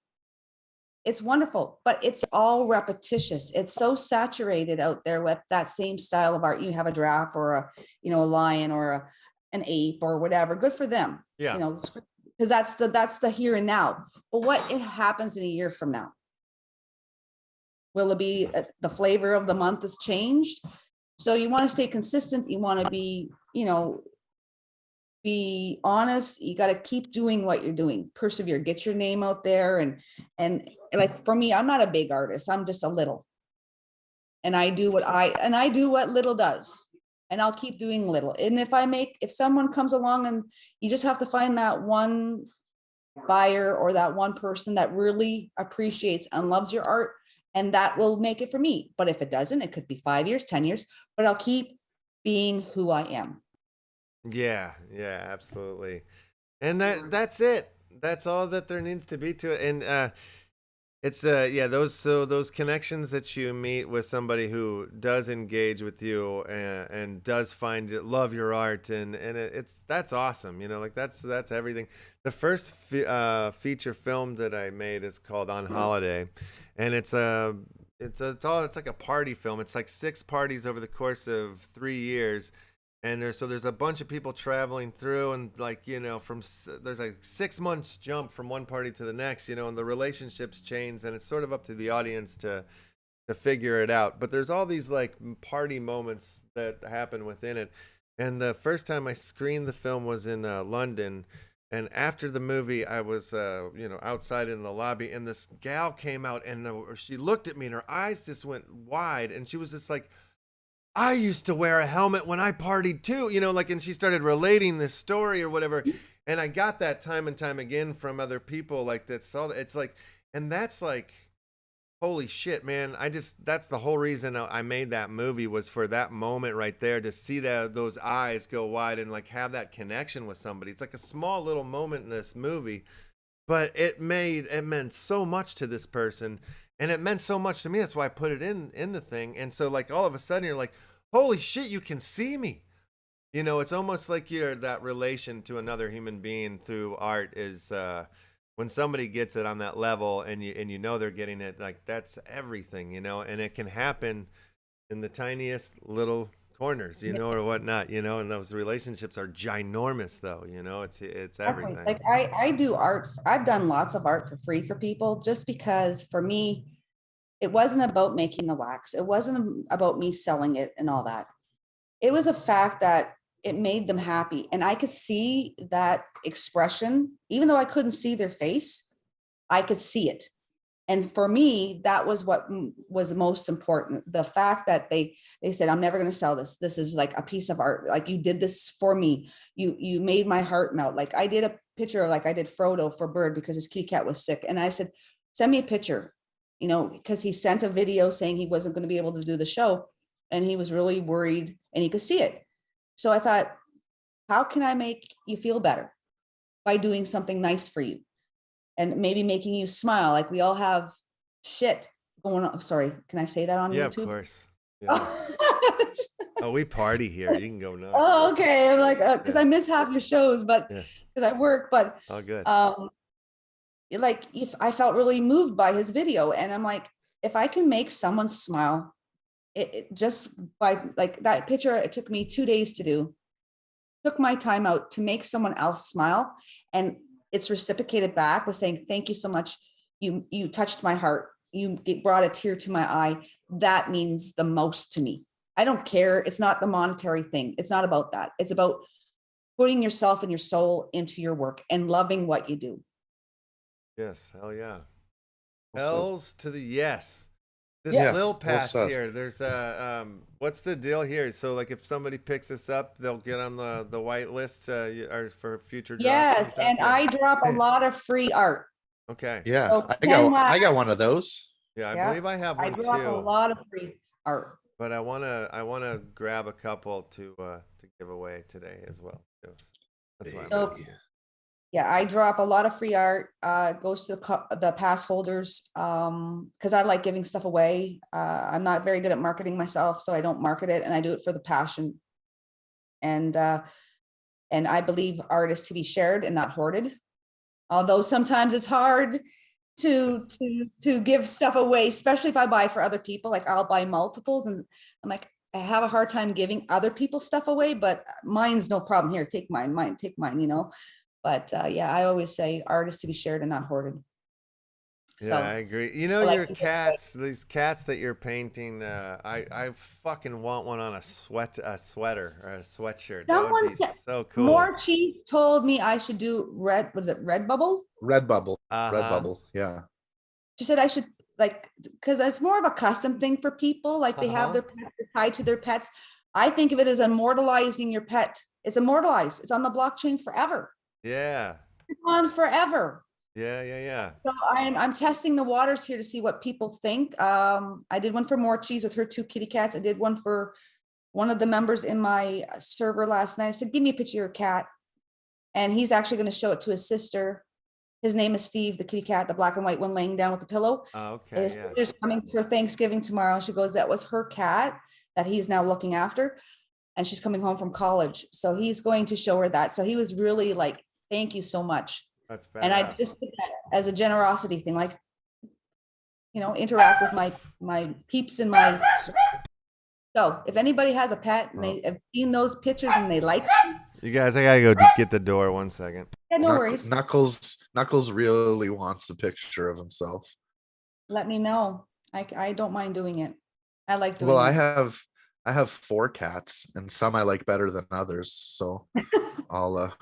it's wonderful, but it's all repetitious. It's so saturated out there with that same style of art. You have a giraffe or a lion or an ape or whatever. Good for them. Yeah. Because that's the here and now. But what it happens in a year from now? Will it be the flavor of the month has changed? So you want to stay consistent. You want to be honest. You got to keep doing what you're doing. Persevere. Get your name out there. And like for me, I'm not a big artist. I'm just a little. And I do what little does. And I'll keep doing little. And if someone comes along and you just have to find that one buyer or that one person that really appreciates and loves your art, and that will make it for me. But if it doesn't, it could be 5 years, 10 years, but I'll keep being who I am. Yeah, absolutely. And that's it. That's all that there needs to be to it. And it's those connections that you meet with somebody who does engage with you and does love your art and that's awesome. Like that's everything. The first feature film that I made is called On Holiday, and it's like a party film. It's like 6 parties over the course of 3 years. And there's a bunch of people traveling through, and like there's like 6 months jump from one party to the next, and the relationships change, and it's sort of up to the audience to figure it out. But there's all these like party moments that happen within it. And the first time I screened the film was in London, and after the movie, I was outside in the lobby, and this gal came out, and she looked at me, and her eyes just went wide, and she was just like, I used to wear a helmet when I partied too, and she started relating this story or whatever. And I got that time and time again from other people like that. So it's like, and that's like, holy shit, man. That's the whole reason I made that movie, was for that moment right there, to see those eyes go wide and like have that connection with somebody. It's like a small little moment in this movie, but it meant so much to this person. And it meant so much to me. That's why I put it in the thing. And so like all of a sudden you're like, holy shit, you can see me. It's almost like that relation to another human being through art is when somebody gets it on that level and they're getting it, like that's everything, and it can happen in the tiniest little corners, or whatnot, and those relationships are ginormous though, it's everything. Like I do art. I've done lots of art for free for people just because for me, It wasn't about making the wax. It wasn't about me selling it and all that. It was a fact that it made them happy. And I could see that expression, even though I couldn't see their face, I could see it. And for me, that was what was most important. The fact that they said, I'm never going to sell this. This is like a piece of art. Like, you did this for me. You made my heart melt. Like, I did a picture of, like, I did Frodo for Bird because his kitty cat was sick. And I said, send me a picture, you know, because he sent a video saying he wasn't going to be able to do the show. And he was really worried and he could see it. So I thought, how can I make you feel better by doing something nice for you? And maybe making you smile. Like, we all have shit going on. Sorry, can I say that on YouTube? YouTube? Of course. Yeah. Oh, we party here. You can go nuts. Oh, okay. I'm like, because I miss half your shows, but because I work. But all good. Like, if I felt really moved by his video, and I'm like, if I can make someone smile, it just by, like, that picture, it took me 2 days to do. Took my time out to make someone else smile, and it's reciprocated back with saying, thank you so much. You touched my heart. You brought a tear to my eye. That means the most to me. I don't care. It's not the monetary thing. It's not about that. It's about putting yourself and your soul into your work and loving what you do. Yes. Hell yeah. Also, L's to the yes. This Yes, Lil well Pass said. here. There's a what's the deal here? So, like, if somebody picks this up, they'll get on the white list or for future drops. Yes, and I drop a lot of free art. Okay. Yeah, So I got one of those. Yeah, I Yeah, believe I have I one drop a too. lot of free art. But I wanna grab a couple to give away today as well. That's why. So, yeah, I drop a lot of free art. Goes to the pass holders because I like giving stuff away. I'm not very good at marketing myself, so I don't market it, and I do it for the passion. And I believe art is to be shared and not hoarded. Although sometimes it's hard to give stuff away, especially if I buy for other people. Like, I'll buy multiples, and I'm like, I have a hard time giving other people stuff away, but mine's no problem. Here, take mine, take mine, you know. But yeah, I always say art is to be shared and not hoarded. Yeah, So, I agree. You know, I like your to give cats, these cats that you're painting, I fucking want one on a sweater or a sweatshirt. That would Someone be said, so cool. More Chief told me I should do was it Redbubble? Redbubble. Uh-huh. Redbubble. Yeah. She said I should, like, because it's more of a custom thing for people. Like, they have their pets tied to their pets. I think of it as immortalizing your pet. It's immortalized. It's on the blockchain forever. Yeah. It's on forever. Yeah. So I'm testing the waters here to see what people think. I did one for Morchie's with her 2 kitty cats. I did one for one of the members in my server last night. I said, give me a picture of your cat. And he's actually going to show it to his sister. His name is Steve, the kitty cat, the black and white one laying down with the pillow. Okay. And his sister's coming for Thanksgiving tomorrow. She goes, that was her cat that he's now looking after. And she's coming home from college. So he's going to show her that. So he was really like, thank you so much. That's bad. And I just did that as a generosity thing, like, you know, interact with my peeps in my. So if anybody has a pet and they have seen those pictures and they like them, you guys, I gotta go get the door 1 second. yeah, no worries. Knuckles really wants a picture of himself. Let me know. I don't mind doing it. I like doing Well, it. I have 4 cats, and some I like better than others. So I'll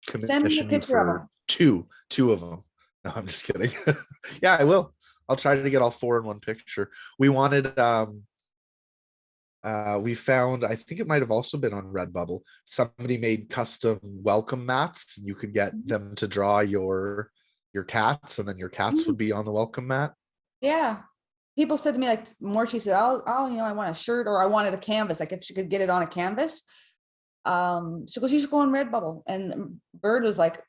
commission you for two of them. No, I'm just kidding. Yeah, I will. I'll try to get all 4 in one picture. We wanted we found, I think it might have also been on Redbubble, somebody made custom welcome mats. You could get them to draw your cats, and then your cats would be on the welcome mat. Yeah. People said to me, like, Morchie said, I'll, you know, I want a shirt, or I wanted a canvas. Like, if she could get it on a canvas. She goes, you should go on Redbubble. And Bird was like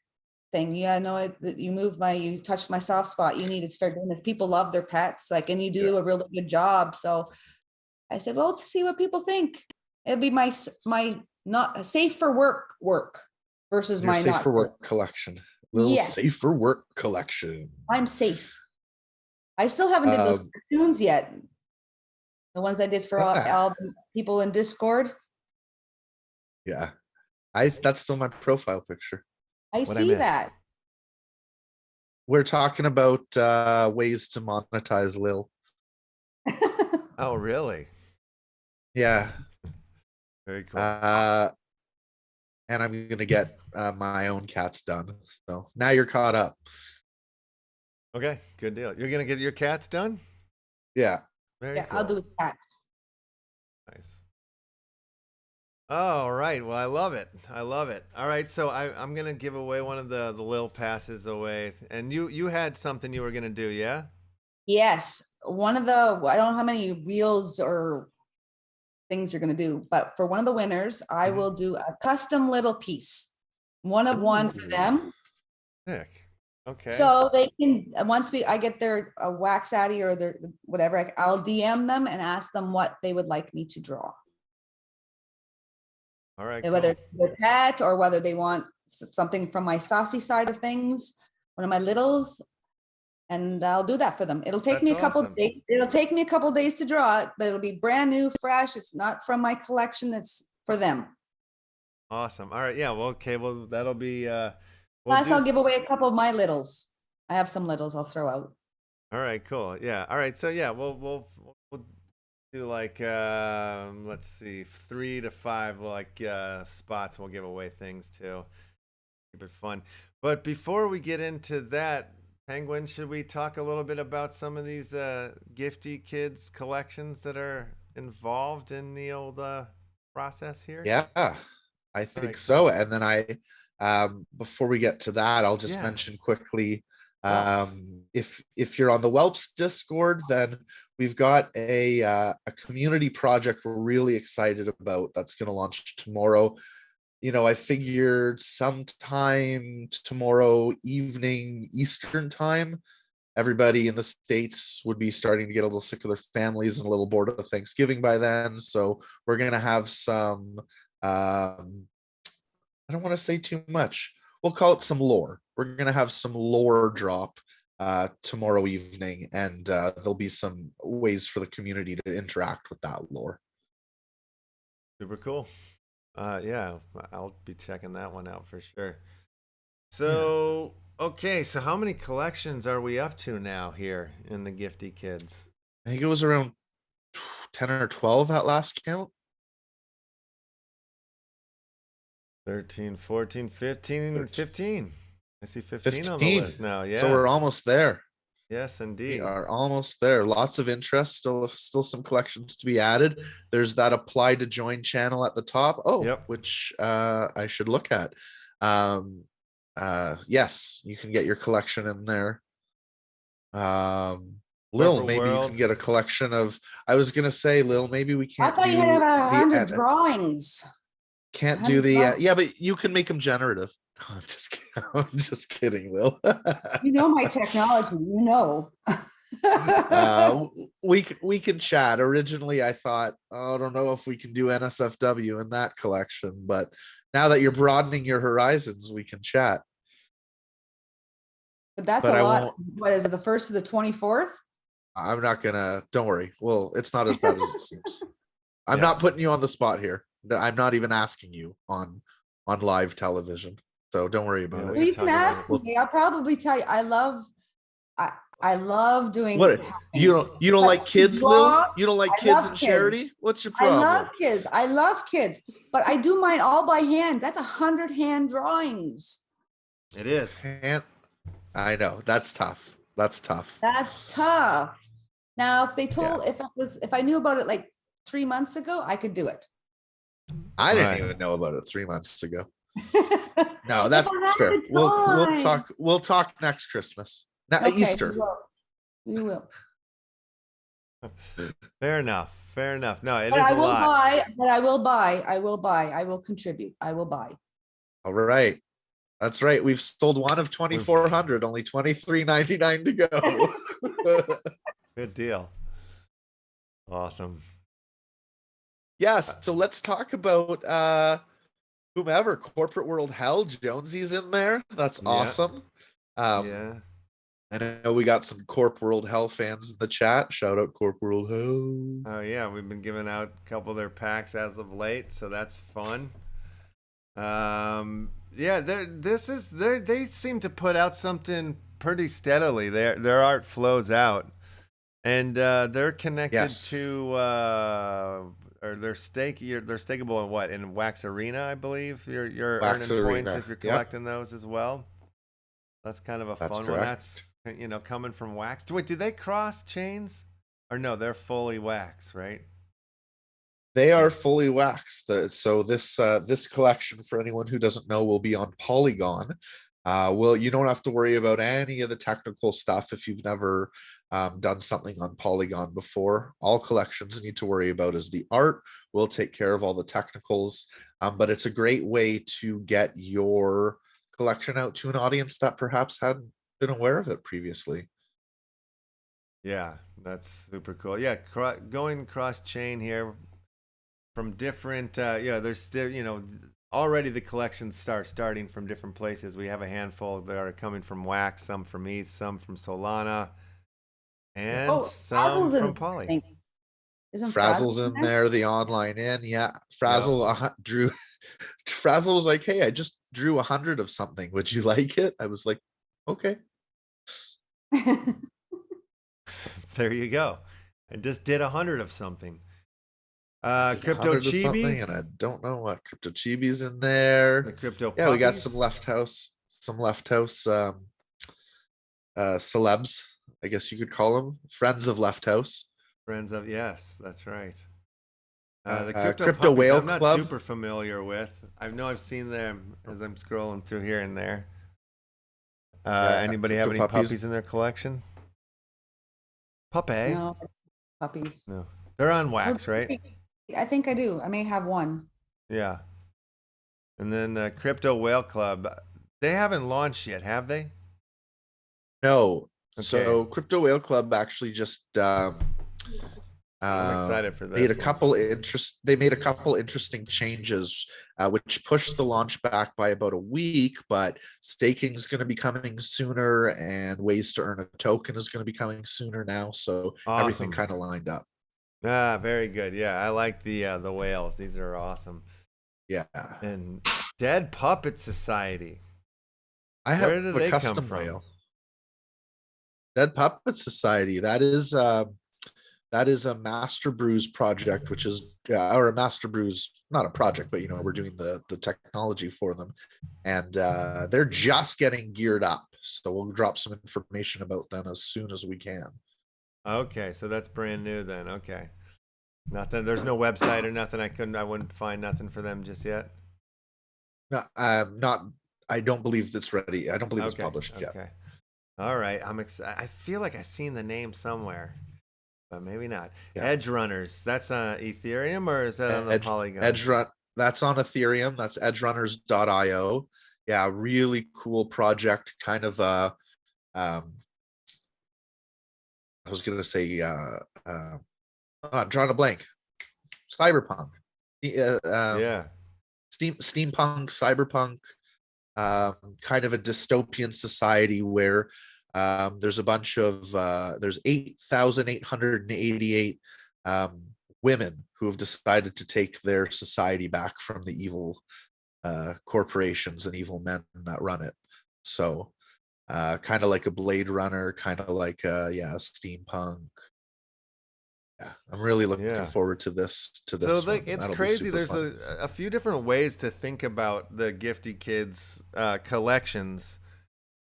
saying, yeah, no, you touched my soft spot. You need to start doing this. People love their pets, like, and you do a really good job. So I said, well, to see what people think. It'll be my not safe for work versus Your my safe not for work safe. collection. Little safe for work collection. I'm safe. I still haven't did those cartoons yet. The ones I did for all the people in Discord. Yeah, that's still my profile picture. I see that. We're talking about ways to monetize Lil. Oh, really? Yeah. Very cool. And I'm gonna get my own cats done. So now you're caught up. Okay, good deal. You're gonna get your cats done? Yeah. Very cool. I'll do cats. Nice. All right. Well, I love it. I love it. All right. So I'm gonna give away one of the Lil passes away, and you had something you were gonna do, yeah? Yes, one of the, I don't know how many reels or things you're gonna do, but for one of the winners, I will do a custom little piece, one of one for them. Sick. Okay. So they can, once I get their wax addy or their whatever, I'll DM them and ask them what they would like me to draw. All right. And whether it's their pet or whether they want something from my saucy side of things, one of my littles, and I'll do that for them. It'll take me a couple days. It'll take me a couple days to draw it, but it'll be brand new, fresh. It's not from my collection. It's for them. Awesome. All right. Yeah. Well, okay. Well, that'll be. Plus, I'll give away a couple of my littles. I have some littles I'll throw out. All right. Cool. Yeah. All right. So yeah, we'll do like let's see, 3 to 5 like spots. We'll give away things too. Keep it fun. But before we get into that, Penguin, should we talk a little bit about some of these Gifty Kids collections that are involved in the old process here? Yeah, I think so. And then before we get to that, I'll just mention quickly, if you're on the Whelps Discord, then we've got a community project we're really excited about that's going to launch tomorrow. You know, I figured sometime tomorrow evening Eastern time, everybody in the States would be starting to get a little sick of their families and a little bored of Thanksgiving by then. So we're going to have some, I don't want to say too much. We'll call it some lore. We're going to have some lore drop tomorrow evening, and there'll be some ways for the community to interact with that lore. Super cool. Yeah, I'll be checking that one out for sure. So, okay, so how many collections are we up to now here in the Gifty Kids? I think it was around 10 or 12 at last count. 13, 14, 15. I see 15 on the list now. Yeah. So we're almost there. Yes, indeed. We are almost there. Lots of interest. Still some collections to be added. There's that apply to join channel at the top. Which I should look at. Yes, you can get your collection in there. Lil, maybe you can get a collection of. I was gonna say, Lil, maybe we can't. I thought you had 100 drawings. Can't do the yeah, but you can make them generative. I'm just kidding, Lil. You know my technology, you know. We can chat. Originally I thought, I don't know if we can do NSFW in that collection, but now that you're broadening your horizons, we can chat. But that's a lot. What is it, the 1st to the 24th? I'm not gonna, don't worry. Well, it's not as bad as it seems. I'm not putting you on the spot here. I'm not even asking you on live television, so don't worry about it. Well, you can ask me. I'll probably tell you. I love doing. What you don't like kids, Lil? You don't like kids and charity? What's your problem? I love kids, but I do mine all by hand. That's 100 hand drawings. It is. I know that's tough. That's tough. Now, if they told, if I knew about it like 3 months ago, I could do it. I didn't even know about it 3 months ago. No, that's fair. We'll talk next Christmas. Easter. We will. Fair enough. No, it but is I a will lot. I will contribute. I will buy. All right. That's right. We've sold one of 2,400, only $23.99 to go. Good deal. Awesome. Yes. So let's talk about whomever. Corporate World Hell. Jonesy's in there. That's awesome. I know we got some Corp World Hell fans in the chat. Shout out Corp World Hell. Oh yeah, we've been giving out a couple of their packs as of late, so that's fun. Yeah, they seem to put out something pretty steadily. Their art flows out, and they're connected to or they're stakeable in what, in Wax Arena, I believe. You're Wax earning Arena. points if you're collecting those as well. That's kind of a That's fun correct. one. That's, you know, coming from Wax. Wait, do they cross chains? Or no, they're fully Wax, right? They are fully waxed. So this collection, for anyone who doesn't know, will be on Polygon. Well, you don't have to worry about any of the technical stuff if you've never done something on Polygon before. All collections need to worry about is the art. We'll take care of all the technicals, but it's a great way to get your collection out to an audience that perhaps hadn't been aware of it previously. Yeah, that's super cool. Yeah, going cross chain here from different, there's still, you know, already the collections starting from different places. We have a handful that are coming from Wax, some from ETH, some from Solana, and some from Poly. Isn't Frazzle's in there, the online in, yeah. Frazzle drew. Frazzle was like, "Hey, I just drew 100 of something. Would you like it?" I was like, "Okay." There you go. I just did 100 of something. Crypto 100 of something, Chibi, and I don't know what Crypto Chibi's in there. the crypto. Yeah, we got puppies. some LeftHousr celebs, I guess you could call them, friends of LeftHousr. Friends of, yes, that's right. The Crypto puppies, Whale I'm not Club. super familiar with. I know I've seen them as I'm scrolling through here and there. Anybody have any puppies in their collection? Puppy? No, puppies. No, they're on Wax, right? I think I do. I may have one. Yeah. And then Crypto Whale Club, they haven't launched yet, have they? No. Okay. So Crypto Whale Club actually just I'm excited for this. They made a couple interesting changes, which pushed the launch back by about a week. But staking is going to be coming sooner, and ways to earn a token is going to be coming sooner now. So everything kind of lined up. Ah, very good. Yeah, I like the whales. These are awesome. Yeah. And Dead Puppet Society. I have Where did a they custom come from? whale. Dead Puppet Society. That is a Master Brews project, which is or a Master Brews, not a project, but you know, we're doing the technology for them, and they're just getting geared up. So we'll drop some information about them as soon as we can. Okay, so that's brand new then. Okay. Nothing, there's no website or nothing. I wouldn't find nothing for them just yet. No, I don't believe it's ready. I don't believe it's published yet. Okay. All right. I'm excited. I feel like I've seen the name somewhere, but maybe not. Yeah. Edge Runners. That's on Ethereum, or is that on the Polygon? That's on Ethereum. That's edgerunners.io. Yeah, really cool project. Kind of I was gonna say I'm drawing a blank. Cyberpunk. Yeah. Steampunk, cyberpunk, kind of a dystopian society where there's a bunch of there's 8,888 women who have decided to take their society back from the evil corporations and evil men that run it. So kind of like a Blade Runner, kind of like steampunk. Yeah, I'm really looking forward to this. So it's crazy. There's a few different ways to think about the Gifty Kids collections,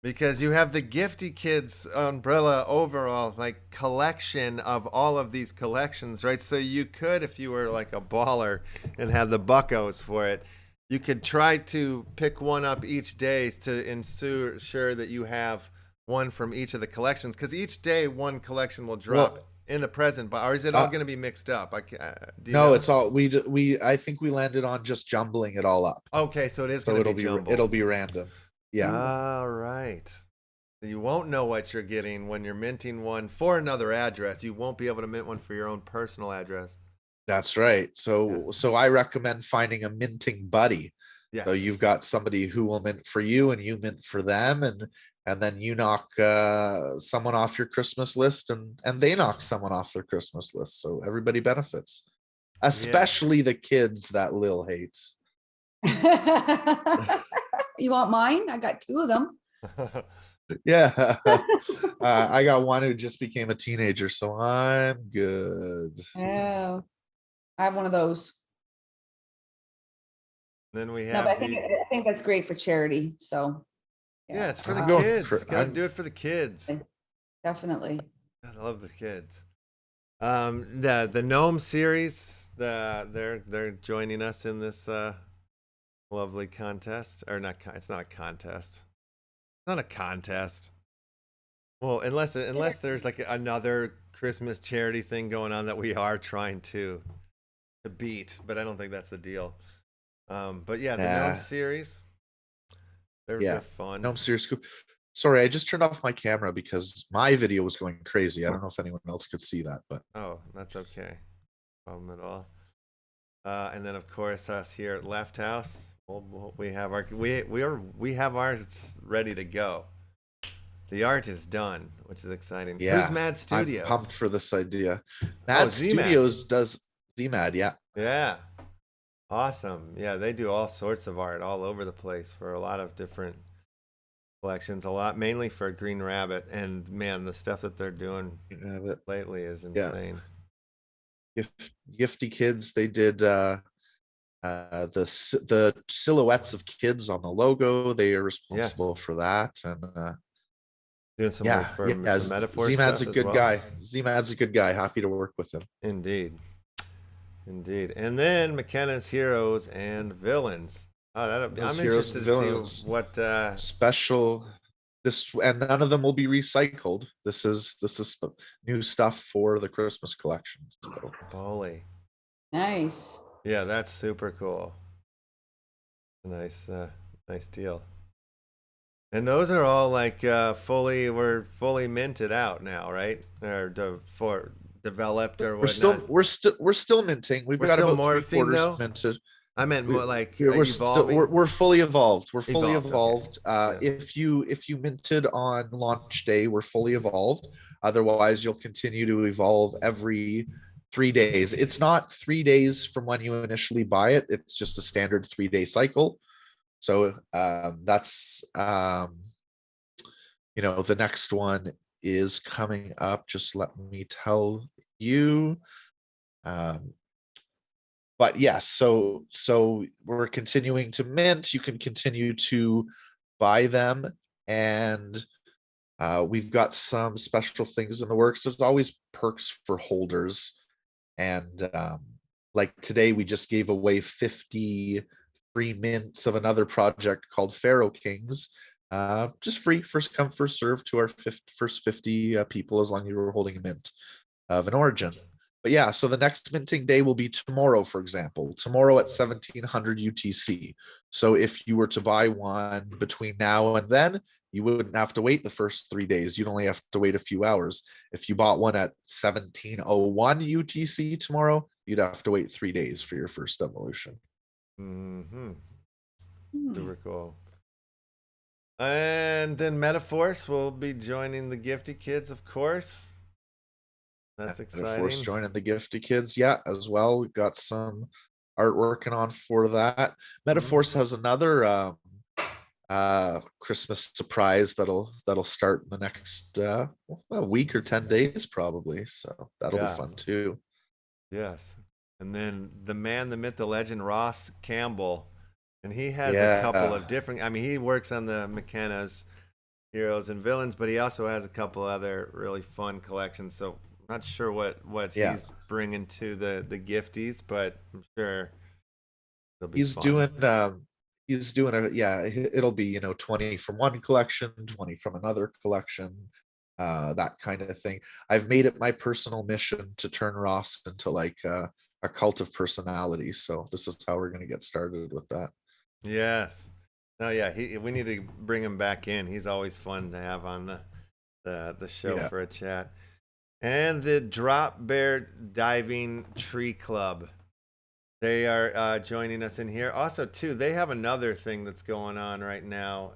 because you have the Gifty Kids umbrella overall, like, collection of all of these collections, right? So you could, if you were like a baller and had the buckos for it, you could try to pick one up each day to ensure that you have one from each of the collections, because each day one collection will drop. In the present, but or is it all going to be mixed up? It's all I think we landed on just jumbling it all up. Okay, so it is going to be jumbled. It'll be random. Yeah. All right. So you won't know what you're getting when you're minting one for another address. You won't be able to mint one for your own personal address. That's right. So I recommend finding a minting buddy. Yes. So you've got somebody who will mint for you and you mint for them, and then you knock someone off your Christmas list, and they knock someone off their Christmas list. So everybody benefits, especially the kids that Lil hates. You want mine? I got two of them. Yeah. I got one who just became a teenager, so I'm good. Yeah, I have one of those. Then we No, have but I think that's great for charity. So yeah, it's for the I'm going kids. for- Got to I'm- do it for the kids. definitely. God, I love the kids. The gnome series, they're joining us in this lovely contest, or not? It's not a contest. It's not a contest. Well, unless there's like another Christmas charity thing going on that we are trying to beat, but I don't think that's the deal. But yeah, the gnome series, they're fun. Gnome series. Sorry, I just turned off my camera because my video was going crazy. I don't know if anyone else could see that, but oh, that's okay. No problem at all. And then of course us here at LeftHousr, we have ours ready to go. The art is done, which is exciting. yeah, Who's Mad Studios? I'm pumped for this idea. Mad Studios does ZMAD, yeah. Yeah. Awesome. Yeah, they do all sorts of art all over the place for a lot of different collections, mainly for Green Rabbit, and man, the stuff that they're doing lately is insane. Gifty Kids, they did the silhouettes of kids on the logo. They are responsible for that, and doing some some metaphor Z-Mad's stuff a good well. guy. Z-Mad's a good guy. Happy to work with him. Indeed. And then McKenna's Heroes and Villains. Oh, I'm interested to see what special this, and none of them will be recycled. This is new stuff for the Christmas collection. So. Holy. Nice. Yeah, that's super cool. Nice deal. And those are all like we're fully minted out now, right? Or developed or whatnot. We're still minting. We've got about 3/4 minted. I meant more like we're fully evolved. We're fully evolved. Okay. If you minted on launch day, we're fully evolved. Otherwise, you'll continue to evolve every 3 days. It's not 3 days from when you initially buy it. It's just a standard 3-day cycle. So that's the next one is coming up. Just let me tell you. But yes, so we're continuing to mint. You can continue to buy them, and we've got some special things in the works. There's always perks for holders, and like today we just gave away 50 free mints of another project called Pharaoh Kings, just free, first come first serve to our first 50 people, as long as you're holding a mint of an origin. But yeah, so the next minting day will be tomorrow, for example, tomorrow at 1700 UTC. So if you were to buy one between now and then, you wouldn't have to wait the first 3 days. You'd only have to wait a few hours. If you bought one at 1701 UTC tomorrow, you'd have to wait 3 days for your first evolution. Super cool. And then Metaforce will be joining the Gifty Kids, of course. That's exciting. Metaforce joining the Gifty Kids, yeah, as well. We've got some art working on for that. Metaforce has another Christmas surprise that'll start in the next week or 10 days probably. So that'll be fun too. Yes. And then the man, the myth, the legend, Ross Campbell. And he has a couple of different, he works on the McKenna's Heroes and Villains, but he also has a couple other really fun collections. So I'm not sure what he's bringing to the gifties, but I'm sure it'll be fun. He's doing it'll be 20 from one collection, 20 from another collection, that kind of thing. I've made it my personal mission to turn Ross into like a cult of personality, so this is how we're going to get started with that. Yes. No, yeah, we need to bring him back in. He's always fun to have on the show for a chat. And the Drop Bear Diving Tree Club. They are joining us in here. Also, too, they have another thing that's going on right now.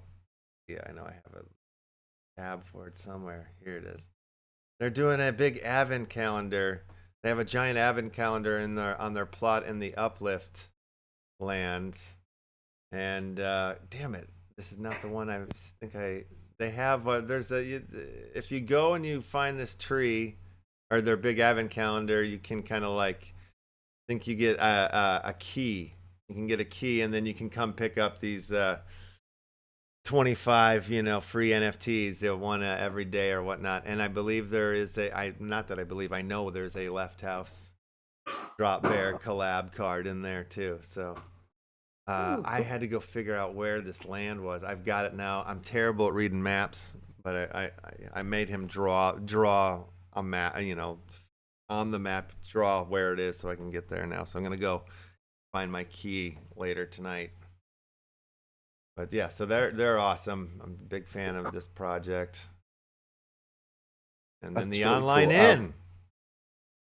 Yeah, I know I have a tab for it somewhere. Here it is. They're doing a big advent calendar. They have a giant advent calendar on their plot in the Uplift land. And damn it, this is not the one I think they have there's if you go and you find this tree or their big advent calendar, you can kind of like think you get a key. You can get a key, and then you can come pick up these 25 free NFTs, one every day or whatnot. And I believe there is I know there's a LeftHousr Drop Bear collab card in there too. So I had to go figure out where this land was. I've got it now. I'm terrible at reading maps, but I made him draw a map, on the map, draw where it is so I can get there now. So I'm gonna go find my key later tonight. But yeah, so they're awesome. I'm a big fan of this project. And then That's the really online cool. in.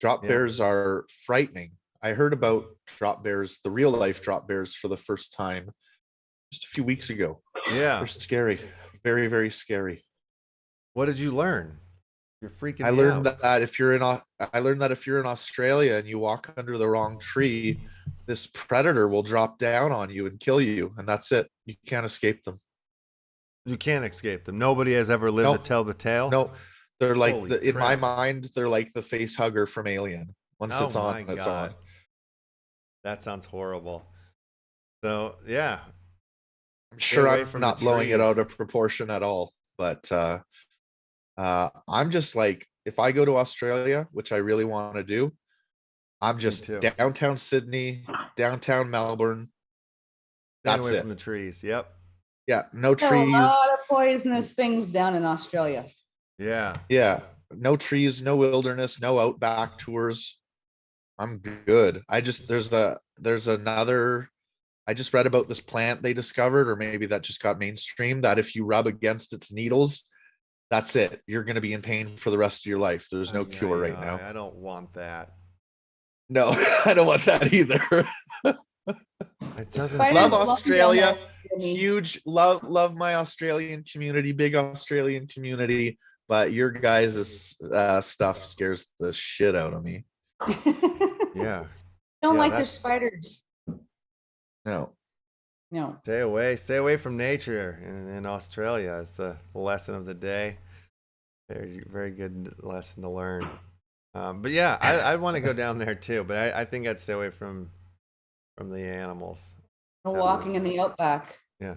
Drop bears are frightening. I heard about drop bears, the real life drop bears, for the first time just a few weeks ago. Yeah. They're scary. Very, very scary. What did you learn? You're freaking me I learned out. that if you're in Australia and you walk under the wrong tree, this predator will drop down on you and kill you, and that's it. You can't escape them. You can't escape them. Nobody has ever lived to tell the tale. No, they're like in my crap. mind, they're like the face hugger from Alien. Once it's on, it's on. That sounds horrible. So yeah, I'm sure I'm not blowing it out of proportion at all, but I'm just like, if I go to Australia, which I really want to do, I'm just downtown Sydney, downtown Melbourne. That's away it. From the trees. Yep. Yeah, no trees. A lot of poisonous things down in Australia. Yeah. Yeah, no trees, no wilderness, no outback tours. I'm good. I just I just read about this plant they discovered, or maybe that just got mainstream, that if you rub against its needles, that's it. You're going to be in pain for the rest of your life. There's no cure right now. I don't want that. No, I don't want that either. Love Australia. Huge love my Australian community, big Australian community, but your guys' stuff scares the shit out of me. Yeah. Don't like their spiders. No. Stay away from nature in Australia is the lesson of the day. Very, very good lesson to learn. But yeah, I'd want to go down there too, but I think I'd stay away from the animals. Walking in the outback. Yeah.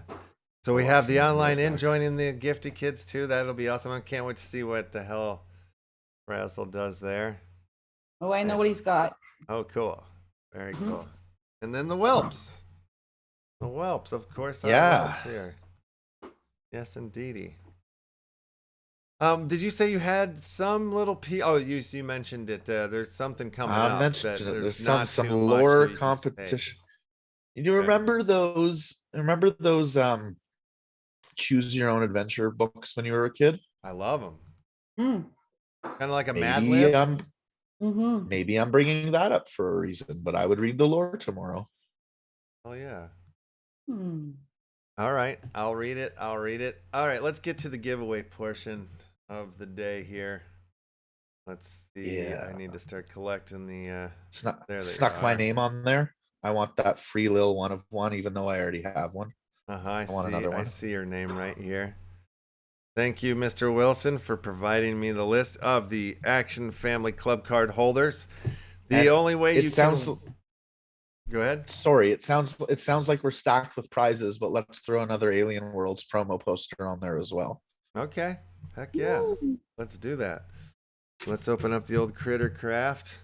So we have the online in joining the gifted kids too. That'll be awesome. I can't wait to see what the hell Razzle does there. Oh, I know what he's got. Oh, cool. Very cool. And then the Whelps. The Whelps, of course. Yeah. Here. Yes, indeedy. Did you say you had some little you mentioned it. There's something coming up. I mentioned it. There's some lore lore competition. You remember those? Remember those choose your own adventure books when you were a kid? I love them. Kind of like a Mad Lib. Mm-hmm. Maybe I'm bringing that up for a reason, but I would read the lore tomorrow. Oh yeah. All right, I'll read it. All right, let's get to the giveaway portion of the day here. Let's see. Yeah. I need to start collecting the snuck my name on there. I want that free Lil 1 of 1, even though I already have one. I want another one. I see your name right here. Thank you, Mr. Wilson, for providing me the list of the Action Family Club card holders. The only way Go ahead. Sorry, it sounds like we're stacked with prizes, but let's throw another Alien Worlds promo poster on there as well. Okay. Heck yeah. Let's do that. Let's open up the old Critter Craft.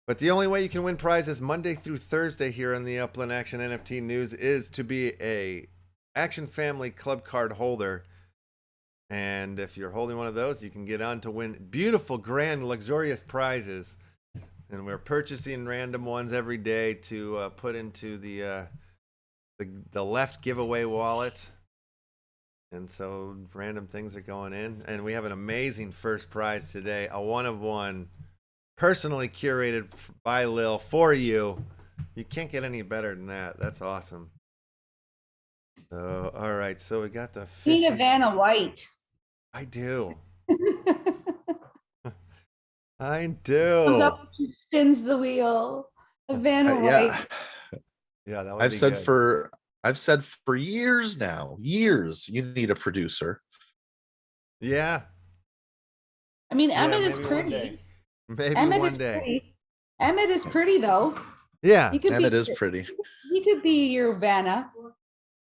But the only way you can win prizes Monday through Thursday here on the Upland Action NFT News is to be a Action Family Club card holder. And if you're holding one of those, you can get on to win beautiful, grand, luxurious prizes. And we're purchasing random ones every day to put into the left giveaway wallet. And so random things are going in. And we have an amazing first prize today. A 1 of 1, personally curated by Lil for you. You can't get any better than that. That's awesome. So, all right. So we got the Need a Vanna White. I do. I do. Comes up, spins the wheel. A Vanna White. Yeah, that would I've said for years now, you need a producer. Yeah. I mean, Yeah, Emmett is maybe one pretty. day. Maybe Emmett one is day. pretty. Emmett is pretty though. Yeah. Emmett is pretty. He could be your Vanna.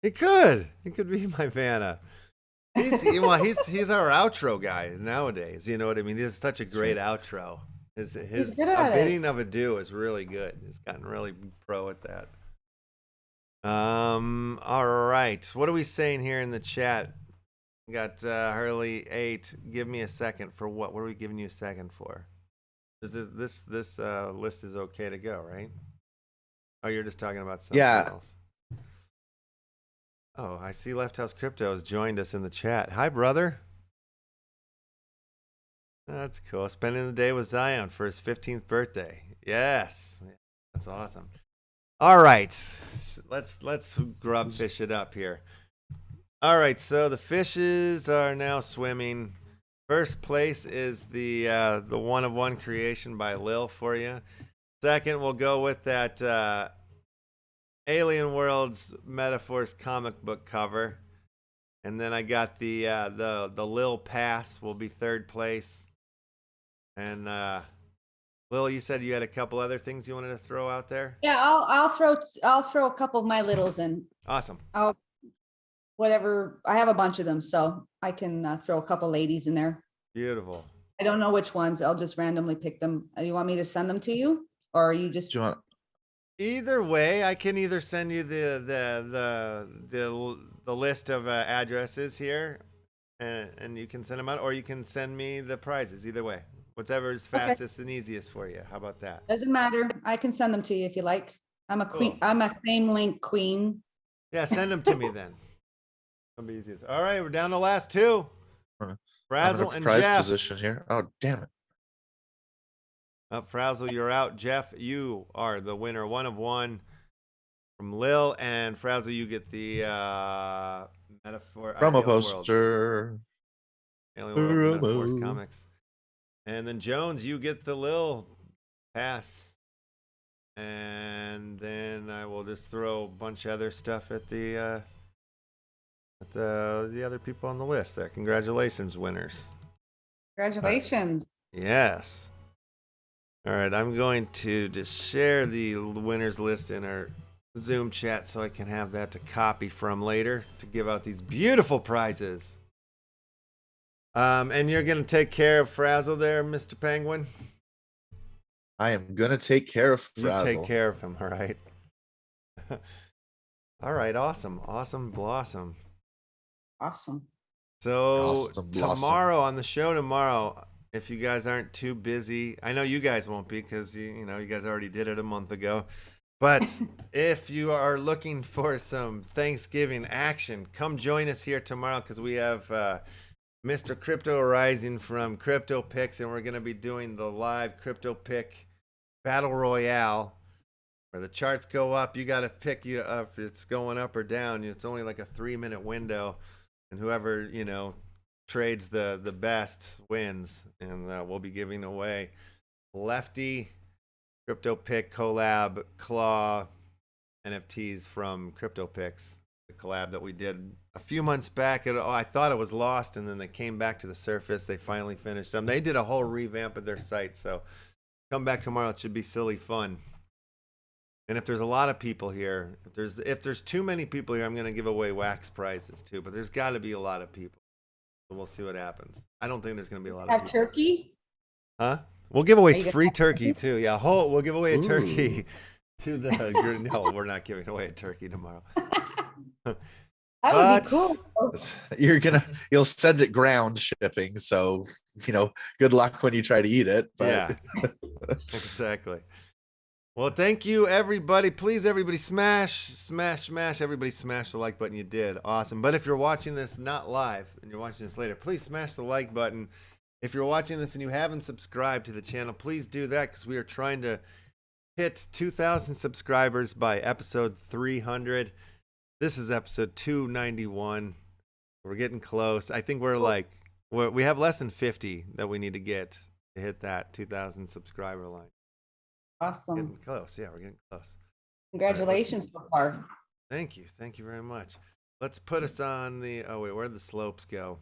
He could. He could be my Vanna. He's our outro guy nowadays. You know what I mean? He has such a great outro. His good at bidding of a do is really good. He's gotten really pro at that. All right. What are we saying here in the chat? We got Hurley 8. Give me a second for what? What are we giving you a second for? This list is okay to go, right? Oh, you're just talking about something else. Oh, I see LeftHousr Crypto has joined us in the chat. Hi, brother. That's cool. Spending the day with Zion for his 15th birthday. Yes. That's awesome. All right. Let's grub fish it up here. All right, so the fishes are now swimming. First place is the one of one creation by Lil for you. Second, we'll go with that Alien Worlds Metaphors comic book cover. And then I got the Lil Pass will be third place. And Lil, you said you had a couple other things you wanted to throw out there? Yeah, I'll throw a couple of my littles in. Awesome. Whatever. I have a bunch of them, so I can throw a couple ladies in there. Beautiful. I don't know which ones. I'll just randomly pick them. You want me to send them to you, or are you just? Do you want? Either way, I can either send you the list of addresses here, and you can send them out, or you can send me the prizes. Either way, whatever is fastest and easiest for you. How about that? Doesn't matter. I can send them to you if you like. I'm a queen. Cool. I'm a fame link queen. Yeah, send them to me then. That'll be easiest. All right, we're down to the last two. Frazzle and prize Jeff. Position here. Oh, damn it. Frazzle, you're out. Jeff, you are the winner. One of one from Lil, and Frazzle, you get the metaphor Promo Alien poster. Alien Worlds Metaphors comics. And then Jones, you get the Lil Pass. And then I will just throw a bunch of other stuff at the other people on the list there. Congratulations, winners. Congratulations. Yes. All right, I'm going to just share the winners list in our Zoom chat so I can have that to copy from later to give out these beautiful prizes. And you're going to take care of Frazzle there, Mr. Penguin? I am going to take care of Frazzle. You take care of him, all right? All right, awesome. Awesome blossom. Awesome. So Awesome tomorrow on the show tomorrow, if you guys aren't too busy, I know you guys won't be because you guys already did it a month ago. But if you are looking for some Thanksgiving action, come join us here tomorrow because we have Mr. Crypto Rising from Crypto Picks, and we're going to be doing the live Crypto Pick Battle Royale where the charts go up. You got to pick if it's going up or down. It's only like a 3-minute window, and whoever trades the best wins, and we'll be giving away Lefty Crypto Pick collab claw NFTs from Crypto Picks, the collab that we did a few months back. I thought it was lost, and then they came back to the surface. They finally finished them. They did a whole revamp of their site, so come back tomorrow. It should be silly fun. And if there's a lot of people here, if there's too many people here, I'm going to give away wax prizes too. But there's got to be a lot of people. So we'll see what happens. I don't think there's going to be a lot of people. Turkey? Huh? We'll give away free turkey too. Yeah, we'll give away a turkey to the. No, we're not giving away a turkey tomorrow. That would be cool. You'll send it ground shipping, so good luck when you try to eat it. But. Yeah, exactly. Well, thank you, everybody. Please, everybody, smash. Everybody smash the like button. You did. Awesome. But if you're watching this not live and you're watching this later, please smash the like button. If you're watching this and you haven't subscribed to the channel, please do that because we are trying to hit 2,000 subscribers by episode 300. This is episode 291. We're getting close. I think we have less than 50 that we need to get to hit that 2,000 subscriber line. Awesome. Getting close. Yeah, we're getting close. Congratulations so far. Thank you. Thank you very much. Let's put us on the. Oh wait, where'd the slopes go?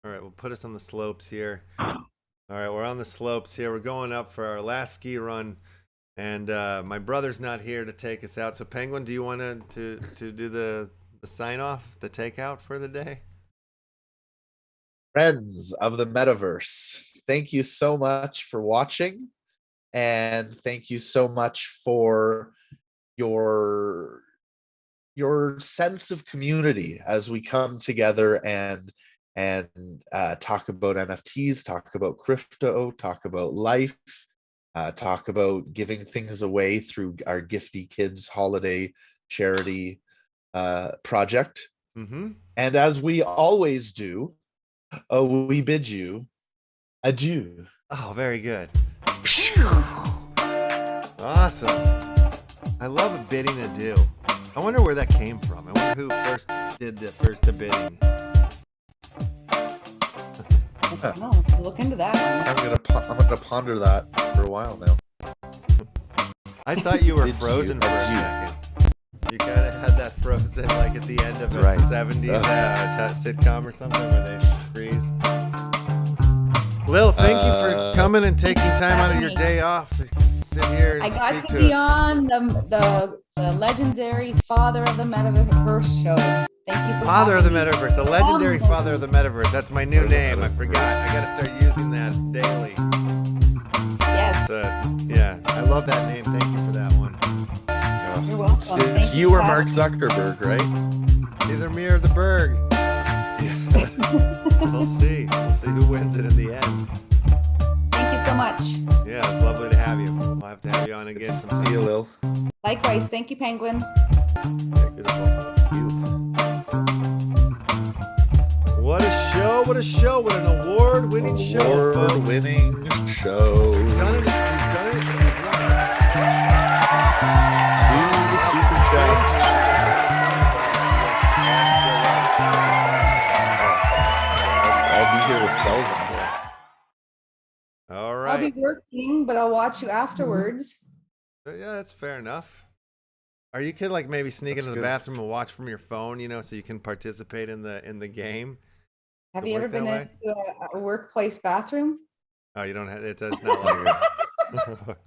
All right, we'll put us on the slopes here. All right, we're on the slopes here. We're going up for our last ski run, and my brother's not here to take us out. So, Penguin, do you want to do the sign off, the takeout for the day? Friends of the metaverse, thank you so much for watching, and thank you so much for your sense of community as we come together and talk about NFTs, talk about crypto, talk about life, talk about giving things away through our Gifty Kids holiday charity project. Mm-hmm. And as we always do, we bid you adieu. Oh, very good. Awesome. I love a bidding adieu. I wonder where that came from. I wonder who first did the first bidding. Oh, look into that one. I'm gonna ponder that for a while now. I thought you were frozen for a second. You kind of had that frozen like at the end of a 70s sitcom or something where they freeze. Lil, thank you for coming and taking time out of your day off to sit here and I got speak to to be us. on the legendary Father of the Metaverse show. Thank you for Father of the having me. Metaverse, the legendary Father of the Metaverse. That's my new name. I forgot. I got to start using that daily. Yes. Yeah, I love that name. Thank you for that one. You're welcome. It's Thank you for or Mark having Zuckerberg, right? Either me or the Berg. We'll see. We'll see who wins it in the end. Thank you so much. Yeah, it's lovely to have you. We'll have to have you on again sometime. See you, Lil. Likewise. Thank you, Penguin. Yeah, beautiful. What a show, what a show, what an award-winning show, folks. Award-winning show. We've done it. We've done it. Do the super chats. I'll be here with bells on here. All I'll right. be working, but I'll watch you afterwards. Yeah, that's fair enough. Or you could like maybe sneak That's into the good. bathroom and watch from your phone, you know, so you can participate in the game. Have Does it you ever work that been way? into a workplace bathroom? Oh, you don't have it. Does not like it.